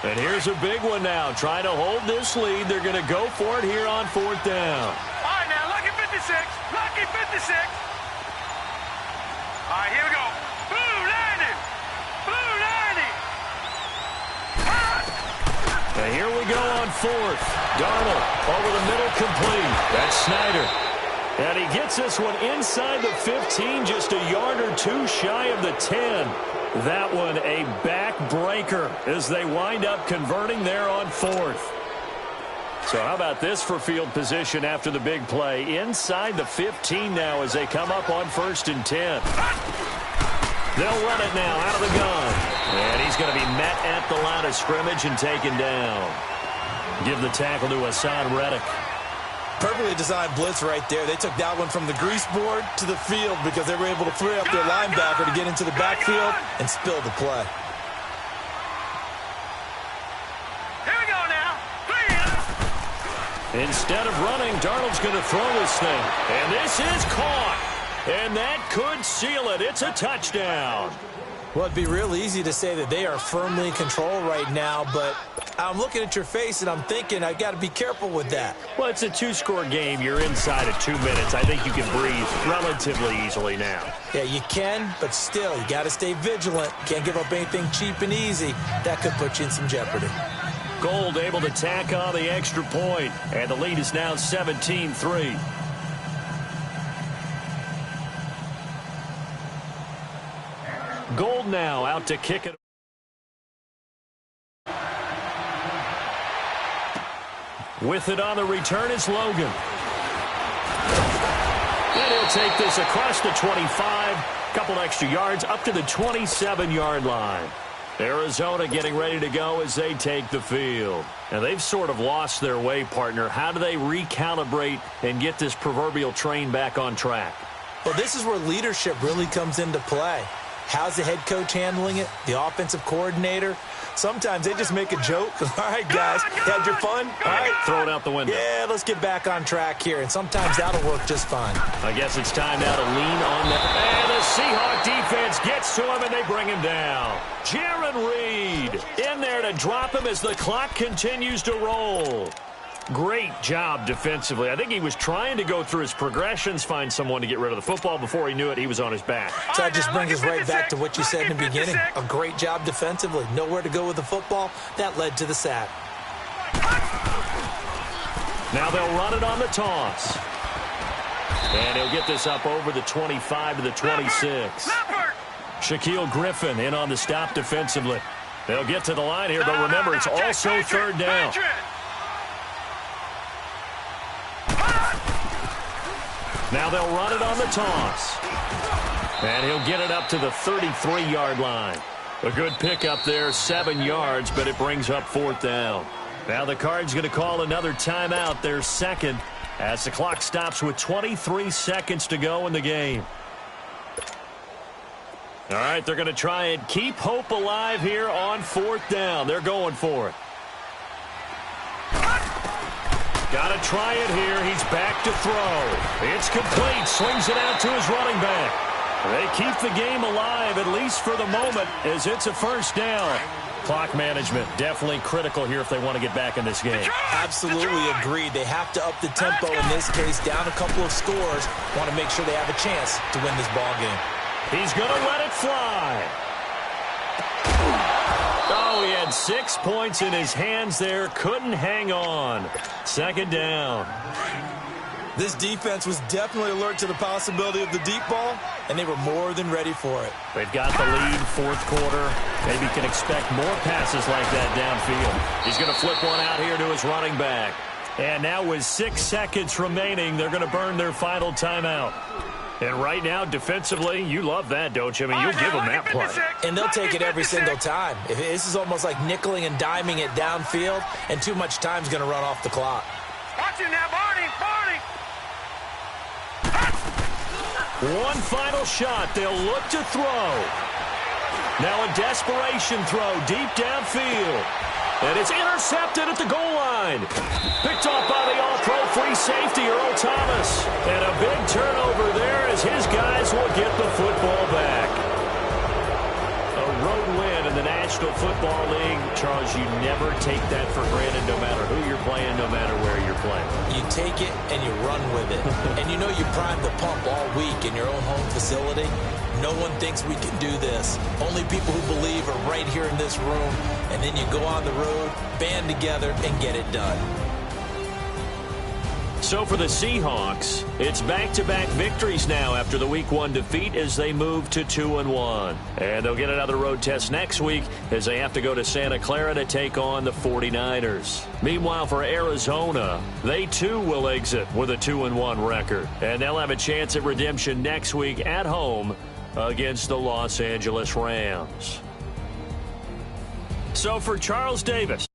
And here's a big one now. Trying to hold this lead. They're going to go for it here on 4th down. All right, now, lucky 56. Lucky 56. All right, here we go. Blue 90. Blue 90. And here we go on 4th. Darnold over the middle, complete. That's Snyder. And he gets this one inside the 15, just a yard or 2 shy of the 10. That one a backbreaker as they wind up converting there on 4th. So how about this for field position after the big play? Inside the 15 now as they come up on 1st and 10. They'll run it now out of the gun. And he's going to be met at the line of scrimmage and taken down. Give the tackle to Hassan Reddick. Perfectly designed blitz right there. They took that one from the grease board to the field because they were able to free up their linebacker to get into the backfield and spill the play. Here we go now. Instead of running, Darnold's going to throw this thing. And this is caught. And that could seal it. It's a touchdown. Well, it'd be real easy to say that they are firmly in control right now, but I'm looking at your face and I'm thinking I've got to be careful with that. Well, it's a 2-score game. You're inside of 2 minutes. I think you can breathe relatively easily now. Yeah, you can, but still, you got to stay vigilant. Can't give up anything cheap and easy. That could put you in some jeopardy. Gold able to tack on the extra point, and the lead is now 17-3. Gold now out to kick it. With it on the return is Logan. And he'll take this across the 25. Couple extra yards up to the 27-yard line. Arizona getting ready to go as they take the field. And they've sort of lost their way, partner. How do they recalibrate and get this proverbial train back on track? Well, this is where leadership really comes into play. How's the head coach handling it? The offensive coordinator? Sometimes they just make a joke. All right, guys, had your fun? All right. Throw it out the window. Yeah, let's get back on track here, and sometimes that'll work just fine. I guess it's time now to lean on them. And the Seahawk defense gets to him, and they bring him down. Jaron Reed in there to drop him as the clock continues to roll. Great job defensively. I think he was trying to go through his progressions, find someone to get rid of the football. Before he knew it, he was on his back. So that just brings us right back to what you said in the beginning. A great job defensively. Nowhere to go with the football. That led to the sack. Now they'll run it on the toss. And he'll get this up over the 25 to the 26. Shaquille Griffin in on the stop defensively. They'll get to the line here, but remember, it's also 3rd down. Now they'll run it on the toss. And he'll get it up to the 33-yard line. A good pickup there, 7 yards, but it brings up 4th down. Now the Cards going to call another timeout, their second, as the clock stops with 23 seconds to go in the game. All right, they're going to try and keep hope alive here on 4th down. They're going for it. Got to try it here. He's back to throw. It's complete. Swings it out to his running back. They keep the game alive, at least for the moment, as it's a 1st down. Clock management definitely critical here if they want to get back in this game. Absolutely agreed. They have to up the tempo in this case, down a couple of scores. Want to make sure they have a chance to win this ball game. He's going to let it fly. Oh, he had 6 points in his hands there. Couldn't hang on. 2nd down. This defense was definitely alert to the possibility of the deep ball, and they were more than ready for it. They've got the lead, fourth quarter. Maybe can expect more passes like that downfield. He's going to flip one out here to his running back. And now with 6 seconds remaining, they're going to burn their final timeout. And right now, defensively, you love that, don't you? I mean, you'll give them that play. And they'll take it every single time. This is almost like nickeling and diming it downfield, and too much time's going to run off the clock. Watch it now, Barney! One final shot. They'll look to throw. Now a desperation throw deep downfield. And it's intercepted at the goal line. Picked off by the all-pro free safety, Earl Thomas. And a big turnover there as his guys will get the football back. A road win in the National Football League. Charles, you never take that for granted no matter who you're playing, no matter where you're playing. You take it and you run with it. And you know you primed the pump all week in your own home facility. No one thinks we can do this. Only people who believe are right here in this room. And then you go on the road, band together, and get it done. So for the Seahawks, it's back-to-back victories now after the Week 1 defeat as they move to 2-1. And they'll get another road test next week as they have to go to Santa Clara to take on the 49ers. Meanwhile, for Arizona, they too will exit with a 2-1 record. And they'll have a chance at redemption next week at home against the Los Angeles Rams. So for Charles Davis.